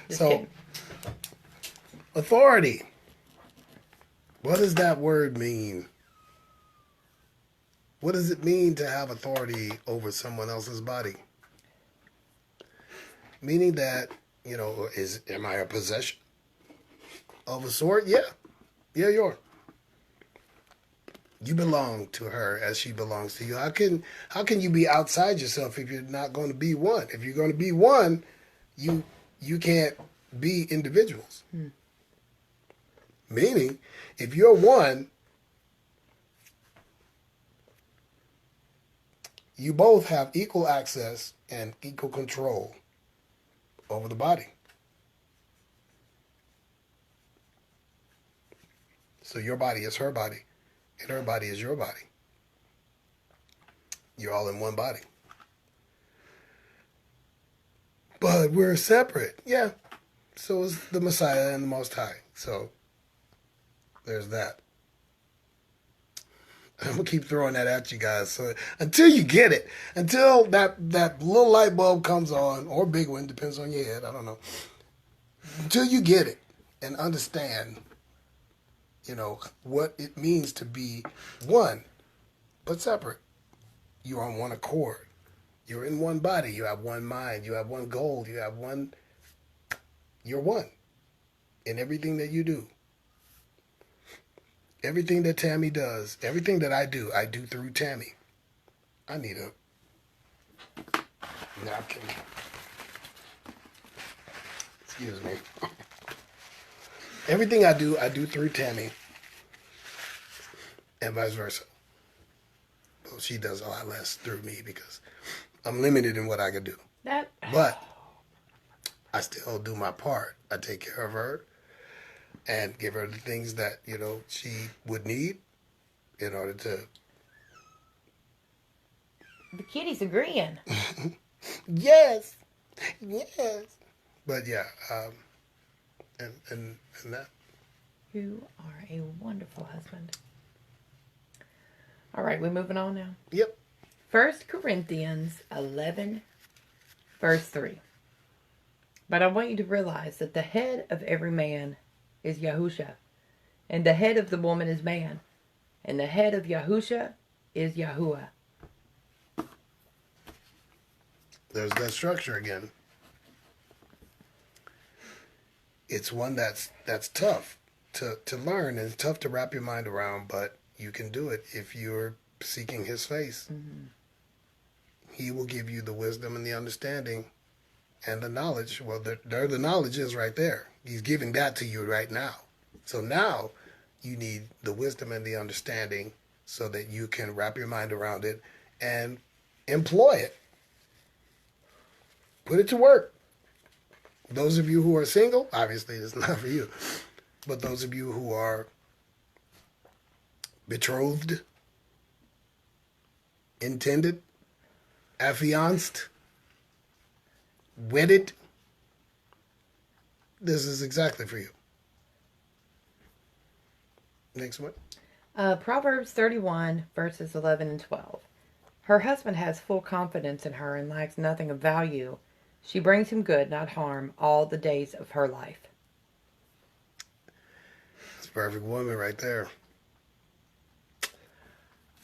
So,
kidding.
Authority. What does that word mean? What does it mean to have authority over someone else's body? Meaning that, am I a possession of a sort? Yeah. Yeah, you are. You belong to her as she belongs to you. How can you be outside yourself if you're not going to be one? If you're going to be one, you can't be individuals. Meaning, if you're one, you both have equal access and equal control over the body. So your body is her body, and her body is your body. You're all in one body. But we're separate. Yeah. So is the Messiah and the Most High. So there's that. I'm going to keep throwing that at you guys. So until you get it, until that little light bulb comes on, or big one, depends on your head, I don't know. Until you get it and understand, what it means to be one, but separate. You're on one accord. You're in one body. You have one mind. You have one goal. You're one in everything that you do. Everything that Tammy does, everything that I do through Tammy. I need a napkin. Excuse me. Everything I do through Tammy, and vice versa. Well, she does a lot less through me because I'm limited in what I can do. But I still do my part. I take care of her and give her the things that, she would need in order to...
The kitty's agreeing.
Yes. But yeah, and that.
You are a wonderful husband. All right, we moving on now?
Yep.
1 Corinthians 11, verse 3. But I want you to realize that the head of every man is Yahusha, and the head of the woman is man, and the head of Yahusha is Yahuwah.
There's that structure again. It's one that's tough to learn, and it's tough to wrap your mind around, but you can do it if you're seeking his face. Mm-hmm. He will give you the wisdom and the understanding and the knowledge. Well, the knowledge is right there. He's giving that to you right now. So now you need the wisdom and the understanding so that you can wrap your mind around it and employ it. Put it to work. Those of you who are single, obviously it's not for you. But those of you who are betrothed, intended, affianced, wedded, this is exactly for you. Next one.
Proverbs 31, verses 11 and 12. Her husband has full confidence in her and lacks nothing of value. She brings him good, not harm, all the days of her life.
That's a perfect woman right there.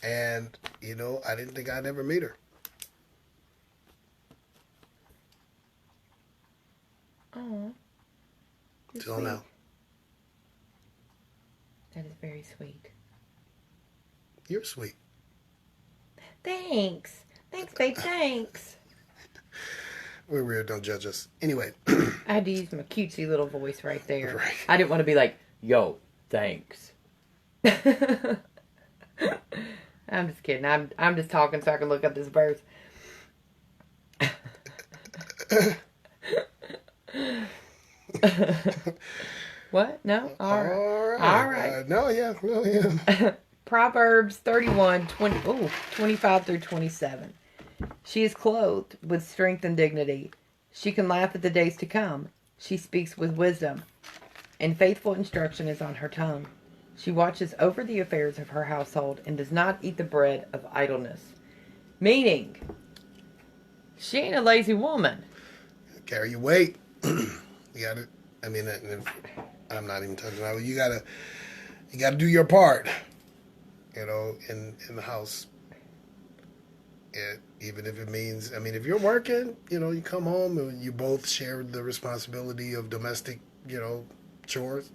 And, I didn't think I'd ever meet her.
Oh.
Till now.
That is very sweet.
You're sweet.
Thanks. Thanks, babe. Thanks.
We're weird. Don't judge us. Anyway.
I had to use my cutesy little voice right there.
Right.
I didn't want to be like, yo, thanks. I'm just kidding. I'm just talking so I can look up this verse. What? No? All right.
No, yeah.
Proverbs 31, 25 through 27. She is clothed with strength and dignity. She can laugh at the days to come. She speaks with wisdom, and faithful instruction is on her tongue. She watches over the affairs of her household and does not eat the bread of idleness. Meaning, she ain't a lazy woman.
Carry your weight. You gotta, I'm not even touching that. You gotta do your part, in the house. Even if it means, if you're working, you come home and you both share the responsibility of domestic, chores.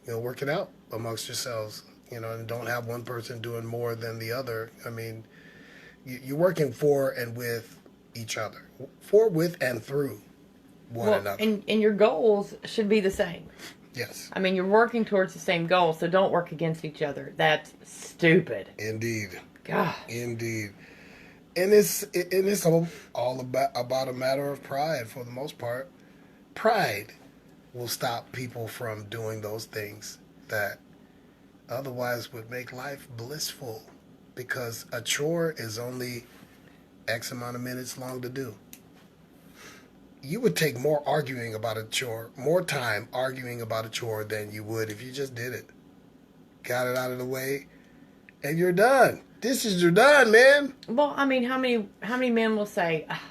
Work it out amongst yourselves, and don't have one person doing more than the other. You're working for and with each other. For, with, and through one another.
And your goals should be the same.
Yes.
You're working towards the same goal, so don't work against each other. That's stupid.
Indeed.
God.
Indeed. And it's all about a matter of pride for the most part. Pride will stop people from doing those things. that otherwise would make life blissful, because a chore is only X amount of minutes long to do. You would take more arguing about a chore, more time arguing about a chore than you would if you just did it. Got it out of the way, and you're done. Dishes are done, man.
Well, I mean, how many men will say, "Ah,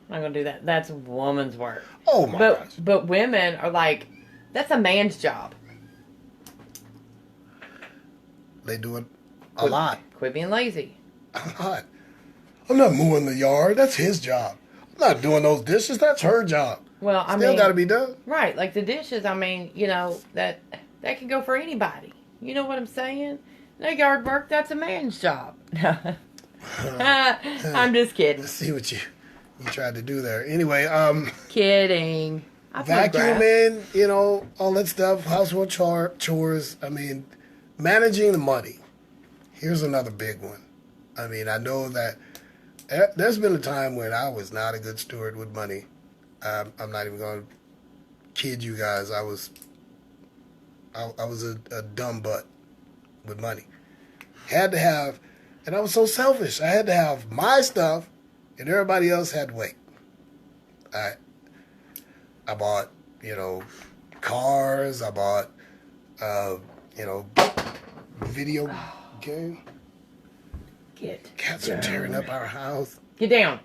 I'm not going to do that. That's a woman's work."
Oh, my gosh.
But women are like, that's a man's job.
They do it a lot.
Quit being lazy.
A lot. I'm not mowing the yard. That's his job. I'm not doing those dishes. That's her job.
Well, I
Still
mean,
got to be done.
right? Like the dishes. I mean, you know that can go for anybody. You know what I'm saying? That yard work. That's a man's job. I'm just kidding.
Let's see what you tried to do there. Anyway,
Kidding. I
vacuuming, you know, all that stuff, household chores. I mean, managing the money. Here's another big one. I mean, I know that there's been a time when I was not a good steward with money. I'm not even going to kid you guys. I was a dumb butt with money. Had to have, and I was so selfish. I had to have my stuff, and everybody else had to wait. I bought, you know, cars. I bought, you know, video game. Cats are tearing up our house.
Get down.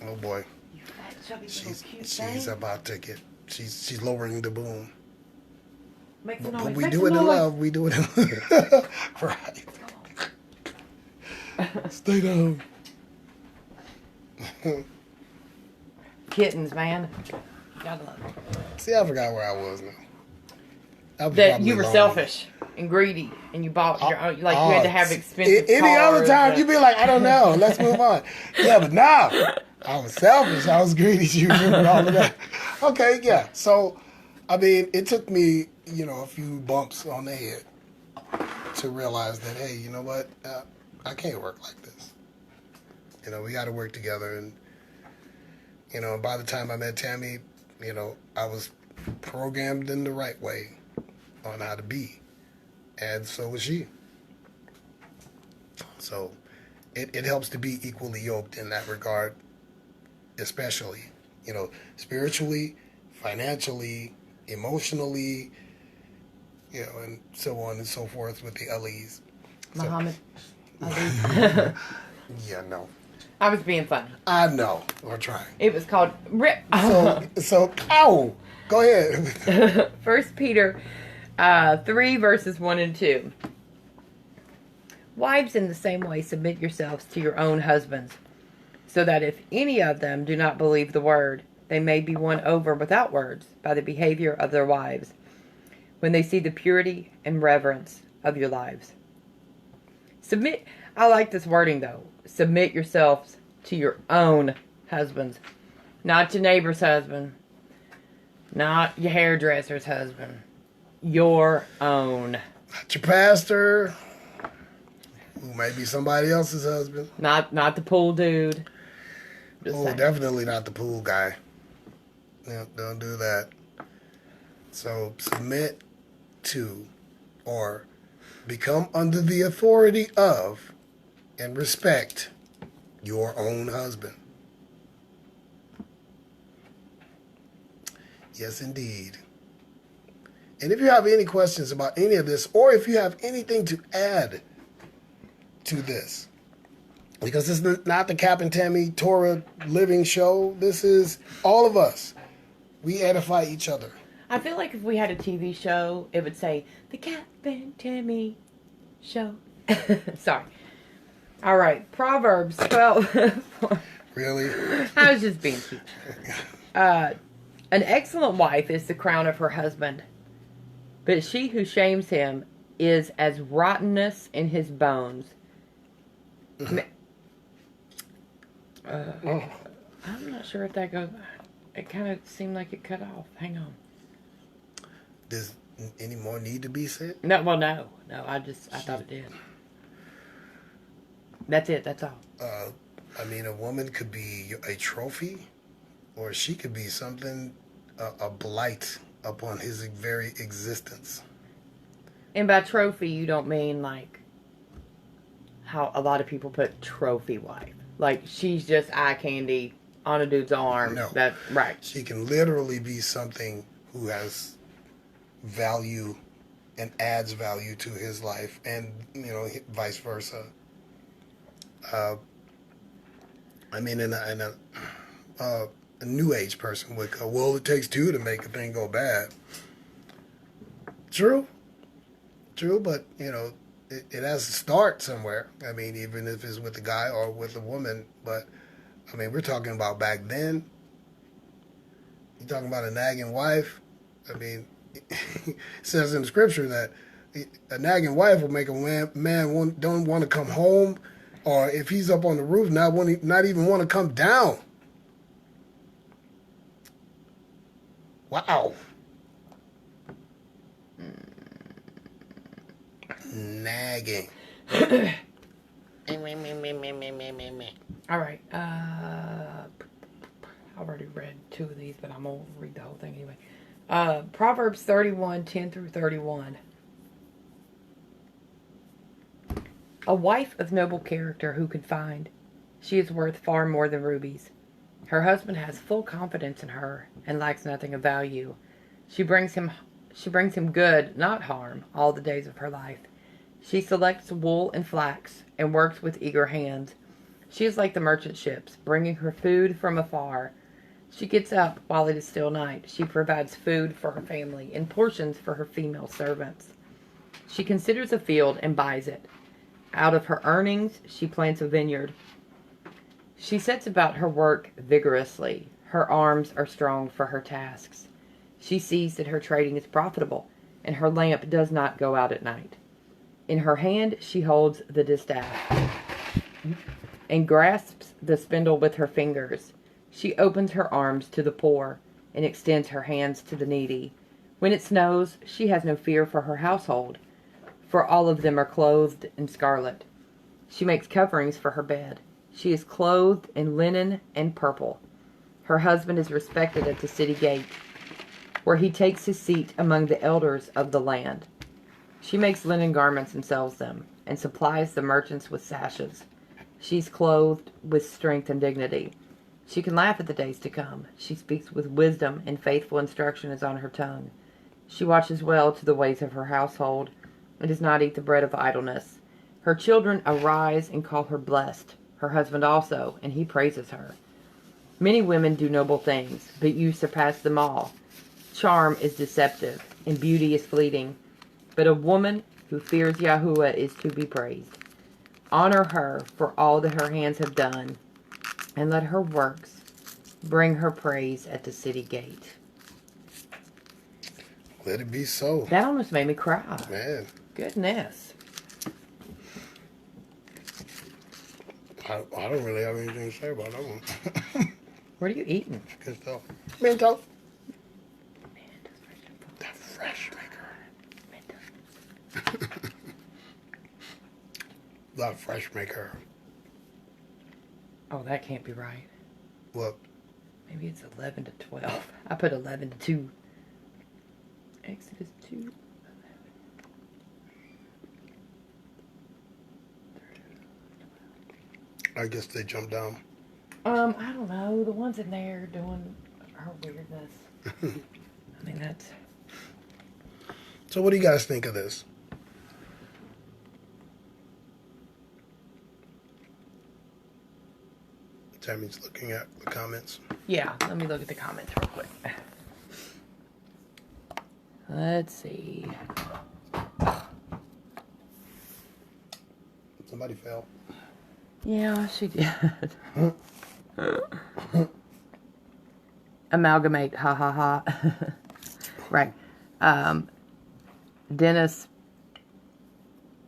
Oh boy.
You fat, chubby little cute
She's
thing.
about to get. She's lowering the boom.
Make some
But
noise.
we
Make
do
some
it in
noise.
love. We do it in love. Right. Stay down.
Kittens, man. Gotta love them.
See, I forgot where I was now. I was
That
probably
you were
lonely.
selfish and greedy, and you bought your own. Like you had to have expensive
Any
cars.
other time, you'd be like, I don't know. Let's move on. Yeah, but now I was selfish. I was greedy. You remember all of that? Okay, yeah. So, I mean, it took me, you know, a few bumps on the head to realize that, hey, you know what? I can't work like this. You know, we got to work together. And, you know, by the time I met Tammy, you know, I was programmed in the right way on how to be. And so was she. So it helps to be equally yoked in that regard, especially, you know, spiritually, financially, emotionally, you know, and so on and so forth with the Ellie's.
Muhammad.
Yeah, no.
I was being funny.
I know. We're trying.
It was called Rip.
So, ow! Go ahead.
1 Peter 3 verses 1 and 2. Wives, in the same way, submit yourselves to your own husbands, so that if any of them do not believe the word, they may be won over without words by the behavior of their wives, when they see the purity and reverence of your lives. Submit. I like this wording, though. Submit yourselves to your own husbands. Not your neighbor's husband. Not your hairdresser's husband. Your own.
Not your pastor, who may be somebody else's husband.
Not the pool dude. Just
Oh,
saying.
definitely not the pool guy. Yeah, don't do that. So submit to, or become under the authority of, and respect your own husband. Yes, indeed. And if you have any questions about any of this, or if you have anything to add to this, because this is not the Cap and Tammy Torah living show, this is all of us. We edify each other.
I feel like if we had a TV show, it would say, The Cap and Tammy Show. Sorry. All right. Proverbs 12.
Really?
I was just being cute. An excellent wife is the crown of her husband, but she who shames him is as rottenness in his bones. I'm not sure if that goes. It kind of seemed like it cut off. Hang on.
Does any more need to be said?
No, well, no. I thought it did. That's it. That's all.
I mean, a woman could be a trophy, or she could be something a blight upon his very existence.
And by trophy, you don't mean like how a lot of people put trophy wife. Like she's just eye candy on a dude's arm.
No.
That's right.
She can literally be something who has value and adds value to his life, and vice versa. I mean, in a new age person would go, well, it takes two to make a thing go bad. True, but it has to start somewhere. I mean, even if it's with a guy or with a woman, but I mean, we're talking about back then. You're talking about a nagging wife. I mean, it says in the scripture that a nagging wife will make a man don't want to come home, or if he's up on the roof, not even want to come down. Wow. Nagging.
All right. I already read 2 of these, but I'm going to read the whole thing anyway. Proverbs 31:10 through 31. A wife of noble character who can find? She is worth far more than rubies. Her husband has full confidence in her and lacks nothing of value. She brings him good, not harm, all the days of her life. She selects wool and flax and works with eager hands. She is like the merchant ships, bringing her food from afar. She gets up while it is still night. She provides food for her family and portions for her female servants. She considers a field and buys it. Out of her earnings, she plants a vineyard. She sets about her work vigorously. Her arms are strong for her tasks. She sees that her trading is profitable, and her lamp does not go out at night. In her hand she holds the distaff and grasps the spindle with her fingers. She opens her arms to the poor and extends her hands to the needy. When it snows, she has no fear for her household, for all of them are clothed in scarlet. She makes coverings for her bed. She is clothed in linen and purple. Her husband is respected at the city gate, where he takes his seat among the elders of the land. She makes linen garments and sells them, and supplies the merchants with sashes. She's clothed with strength and dignity. She can laugh at the days to come. She speaks with wisdom, and faithful instruction is on her tongue. She watches well to the ways of her household, and does not eat the bread of idleness. Her children arise and call her blessed, her husband also, and he praises her. Many women do noble things, but you surpass them all. Charm is deceptive, and beauty is fleeting, but a woman who fears Yahuwah is to be praised. Honor her for all that her hands have done, and let her works bring her praise at the city gate.
Let it be so.
That almost made me cry.
Man.
Goodness.
I don't really have anything to say about that one.
What are you eating?
Good stuff. Mentos. The fresh maker. The fresh maker.
Oh, that can't be right.
What?
Maybe it's 11 to 12. I put 11 to 2. Exodus 2.
I guess they jumped down.
I don't know. The ones in there doing her weirdness. I mean, that's...
So what do you guys think of this? Tammy's looking at the comments.
Yeah, let me look at the comments real quick. Let's see.
Somebody fell.
Yeah, she did. Amalgamate, ha ha ha. Right. Dennis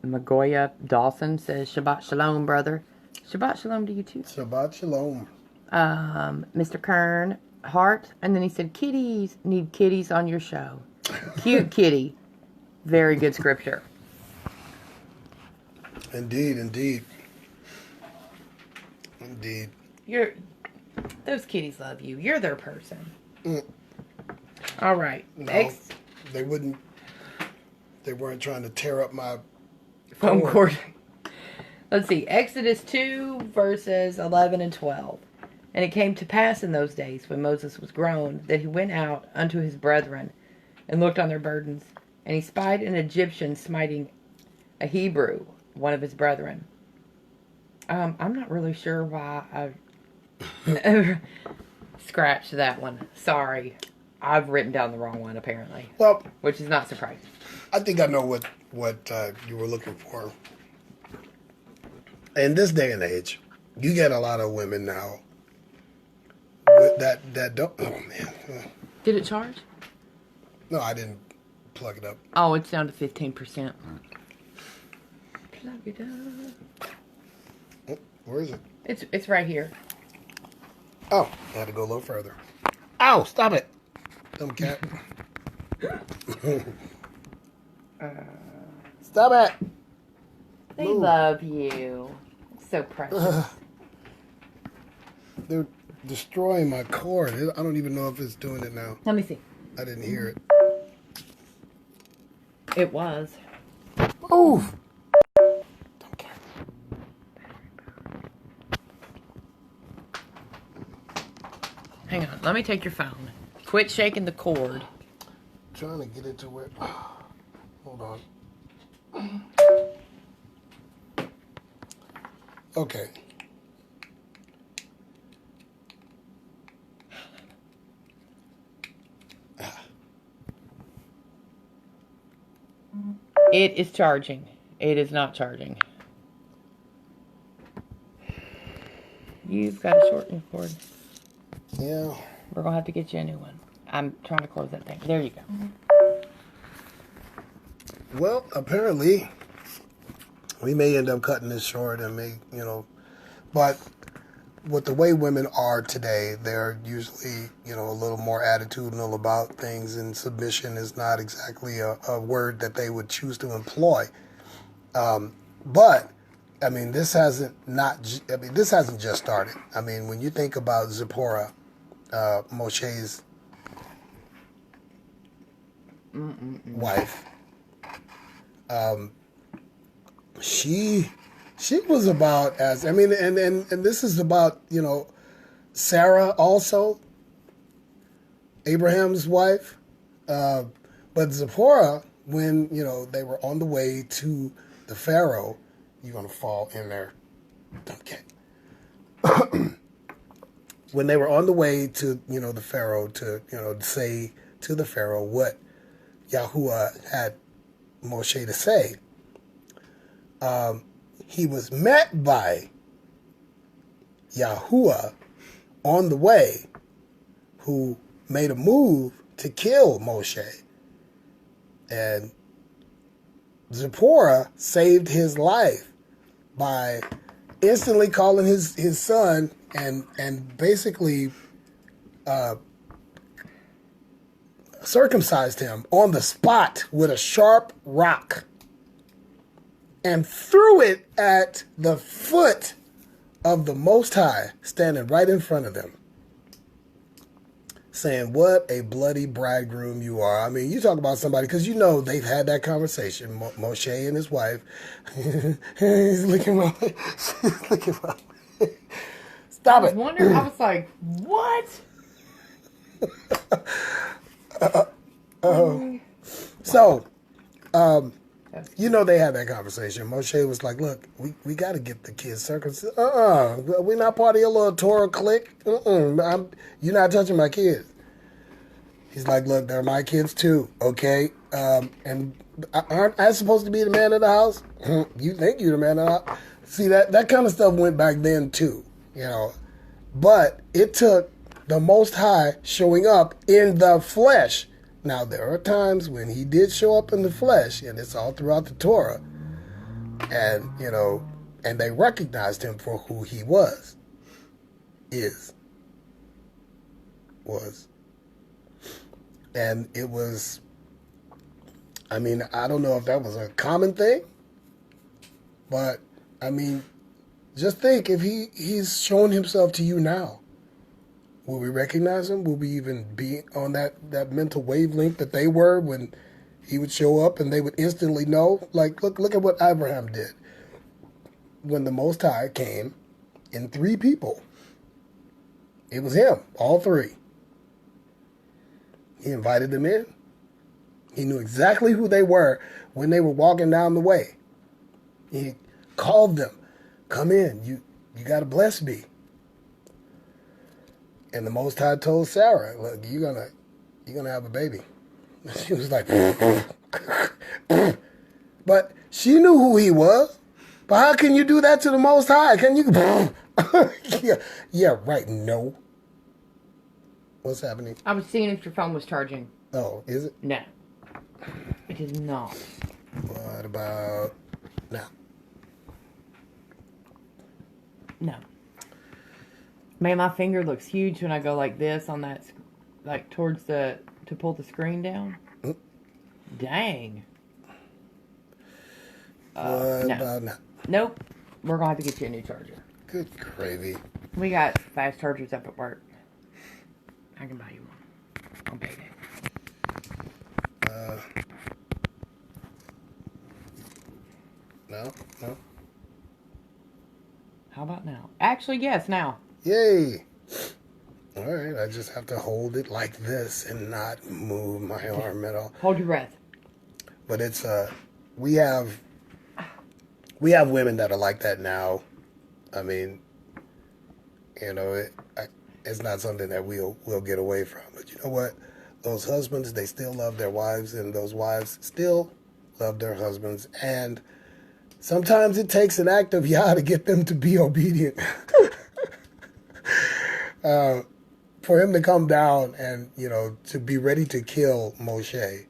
Magoya Dawson says, Shabbat Shalom, brother. Shabbat Shalom to you too.
Shabbat Shalom.
Mr. Kern Hart, and then he said, kitties, need kitties on your show. Cute kitty. Very good scripture.
Indeed, indeed. Indeed.
Those kitties love you. You're their person. All right.
No, they wouldn't. They weren't trying to tear up my
phone cord. Let's see. Exodus 2, verses 11 and 12. And it came to pass in those days, when Moses was grown, that he went out unto his brethren, and looked on their burdens. And he spied an Egyptian smiting a Hebrew, one of his brethren. I'm not really sure why I scratched that one. Sorry. I've written down the wrong one, apparently.
Well,
which is not surprising.
I think I know what you were looking for. In this day and age, you get a lot of women now that don't. Oh man!
Did it charge?
No, I didn't plug it up.
Oh, it's down to 15%. Plug it up.
Oh, where is it?
It's right here.
Oh, I had to go a little further. Ow! Stop it, dumb cat. Stop it!
They love you. So precious.
They're destroying my cord. I don't even know if it's doing it now.
Let me see.
I didn't hear it.
It was.
Move! Don't care.
Hang on. Let me take your phone. Quit shaking the cord.
Trying to get it to where. Hold on. Okay.
It is charging. It is not charging. You've got a shortening cord.
Yeah.
We're going to have to get you a new one. I'm trying to close that thing. There you go.
Well, apparently, we may end up cutting this short and but with the way women are today, they're usually, a little more attitudinal about things, and submission is not exactly a word that they would choose to employ. But, this hasn't just started. When you think about Zipporah, Moshe's wife, she was about as and this is about Sarah also, Abraham's wife, but Zipporah, when they were on the way to the Pharaoh, you're gonna fall in there, okay. When they were on the way to the Pharaoh to say to the Pharaoh what Yahuwah had Moshe to say, he was met by Yahuwah on the way, who made a move to kill Moshe. And Zipporah saved his life by instantly calling his son and basically circumcised him on the spot with a sharp rock, and threw it at the foot of the Most High, standing right in front of them, saying, "What a bloody bridegroom you are." You talk about somebody, because they've had that conversation, Moshe and his wife. He's looking my way. She's looking my way. Stop it.
I was like, what?
So, they had that conversation. Moshe was like, "Look, we got to get the kids circumcised. We're not part of your little Torah clique. You're not touching my kids." He's like, "Look, they're my kids too, okay? And aren't I supposed to be the man of the house? You think you're the man of the house?" See, that kind of stuff went back then too, But it took the Most High showing up in the flesh. Now, there are times when he did show up in the flesh, and it's all throughout the Torah. And, and they recognized him for who he was. And it was, I don't know if that was a common thing, but, just think if he's shown himself to you now. Will we recognize him? Will we even be on that mental wavelength that they were when he would show up and they would instantly know? Like, look at what Abraham did. When the Most High came in 3 people, it was him, all 3. He invited them in. He knew exactly who they were when they were walking down the way. He called them, come in, you got to bless me. And the Most High told Sarah, look, you're gonna have a baby. She was like, but she knew who he was. But how can you do that to the Most High? Can you? Yeah, right. No. What's happening?
I was seeing if your phone was charging.
Oh, is it?
No. It is not.
What about now?
No. Man, my finger looks huge when I go like this on that, like towards to pull the screen down.
Mm.
Dang.
What
no.
about now?
Nope. We're going to have to get you a new charger.
Good gravy.
We got fast chargers up at work. I can buy you one on payday.
No.
How about now? Actually, yes, now.
Yay. All right, I just have to hold it like this and not move my arm at all.
Hold your breath.
But it's we have women that are like that now. I mean, you know, it's not something that we'll get away from. But you know what? Those husbands, they still love their wives, and those wives still love their husbands. And sometimes it takes an act of Yah to get them to be obedient. For him to come down and, you know, to be ready to kill Moshe,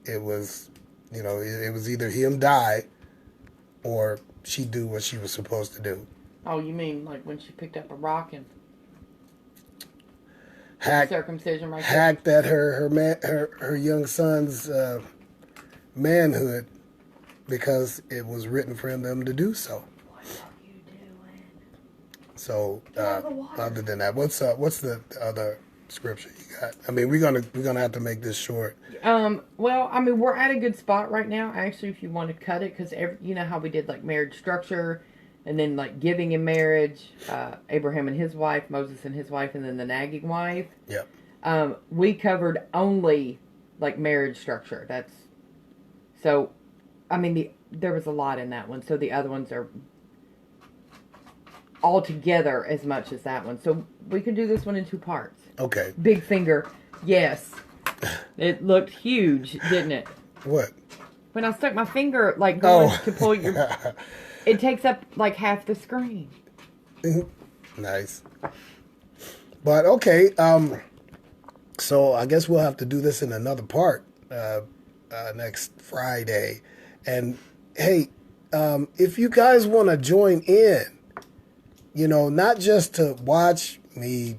it was, you know, it was either him die or she do what she was supposed to do.
Oh, you mean like when she picked up a rock and
Hacked
circumcision right
at her young son's manhood because it was written for them to do so.
What are you doing?
So other than that, what's the other scripture you got? I mean, we're gonna have to make this short.
Well, I mean, we're at a good spot right now. Actually, if you want to cut it, because you know how we did like marriage structure, and then like giving in marriage, Abraham and his wife, Moses and his wife, and then the nagging wife.
Yep.
We covered only like marriage structure. That's so. I mean, there was a lot in that one, so the other ones are all together as much as that one. So we can do this one in 2 parts.
Okay.
Big finger, yes. It looked huge, didn't it?
What?
When I stuck my finger, like, going
Oh.
to pull your... It takes up, like, half the screen.
Nice. But, okay, so I guess we'll have to do this in another part next Friday. And, hey, if you guys want to join in, you know, not just to watch me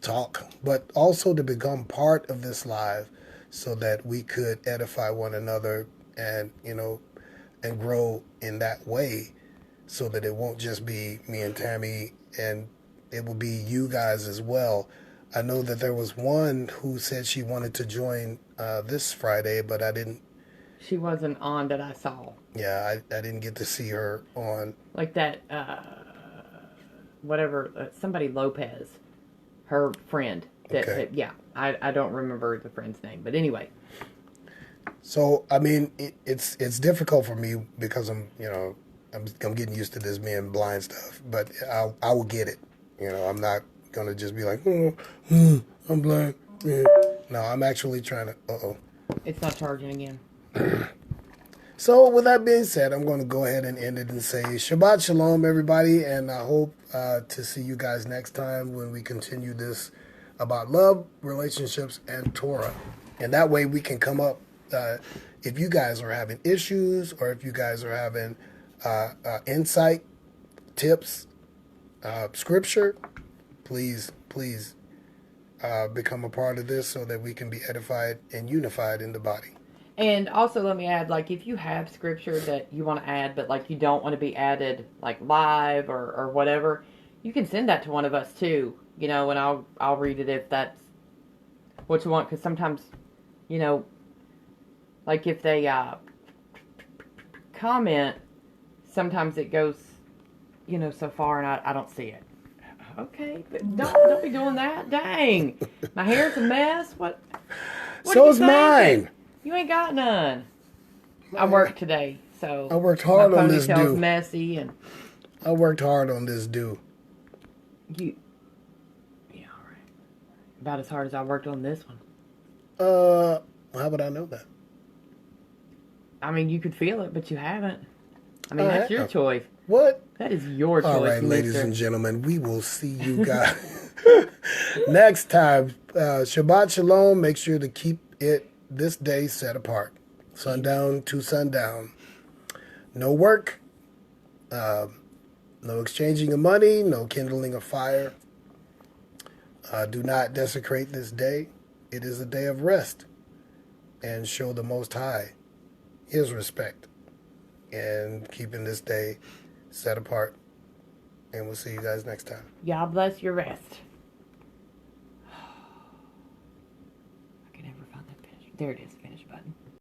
talk, but also to become part of this live so that we could edify one another and, you know, and grow in that way so that it won't just be me and Tammy and it will be you guys as well. I know that there was one who said she wanted to join this Friday, but I didn't.
She wasn't on that I saw.
Yeah, I didn't get to see her on.
Like that, whatever, somebody Lopez, her friend. That,
Okay.
yeah, I don't remember the friend's name, but anyway.
So I mean, it's difficult for me because I'm getting used to this being blind stuff, but I will get it. You know, I'm not gonna just be like, I'm blind. Yeah. No, I'm actually trying to.
It's not charging again.
So with that being said, I'm going to go ahead and end it and say Shabbat Shalom, everybody, and I hope to see you guys next time when we continue this about love, relationships, and Torah. And that way we can come up, if you guys are having issues or if you guys are having insight, tips, scripture, please become a part of this so that we can be edified and unified in the body.
And also let me add, like, if you have scripture that you want to add, but, like, you don't want to be added, like, live or whatever, you can send that to one of us, too. you know, and I'll read it if that's what you want. Because sometimes, you know, like if they comment, sometimes it goes, you know, so far, and I don't see it. Okay, but don't be doing that. Dang, my hair's a mess. What
So
are
is
you
mine.
thinking? You ain't got none. I worked today, so
I worked hard
my
on this
ponytail's
do.
messy, and
I worked hard on this do.
yeah, all right. About as hard as I worked on this one.
How would I know that?
I mean, you could feel it, but you haven't. I mean,
I
that's your
have.
choice.
What?
That is your choice,
All right, ladies
mister.
and gentlemen, we will see you guys next time. Shabbat Shalom. Make sure to keep it this day set apart. Sundown to sundown. No work. No exchanging of money. No kindling of fire. Do not desecrate this day. It is a day of rest. And show the Most High His respect. And keeping this day set apart. And we'll see you guys next time.
Y'all bless your rest. I can never find that finish. There it is, finish button.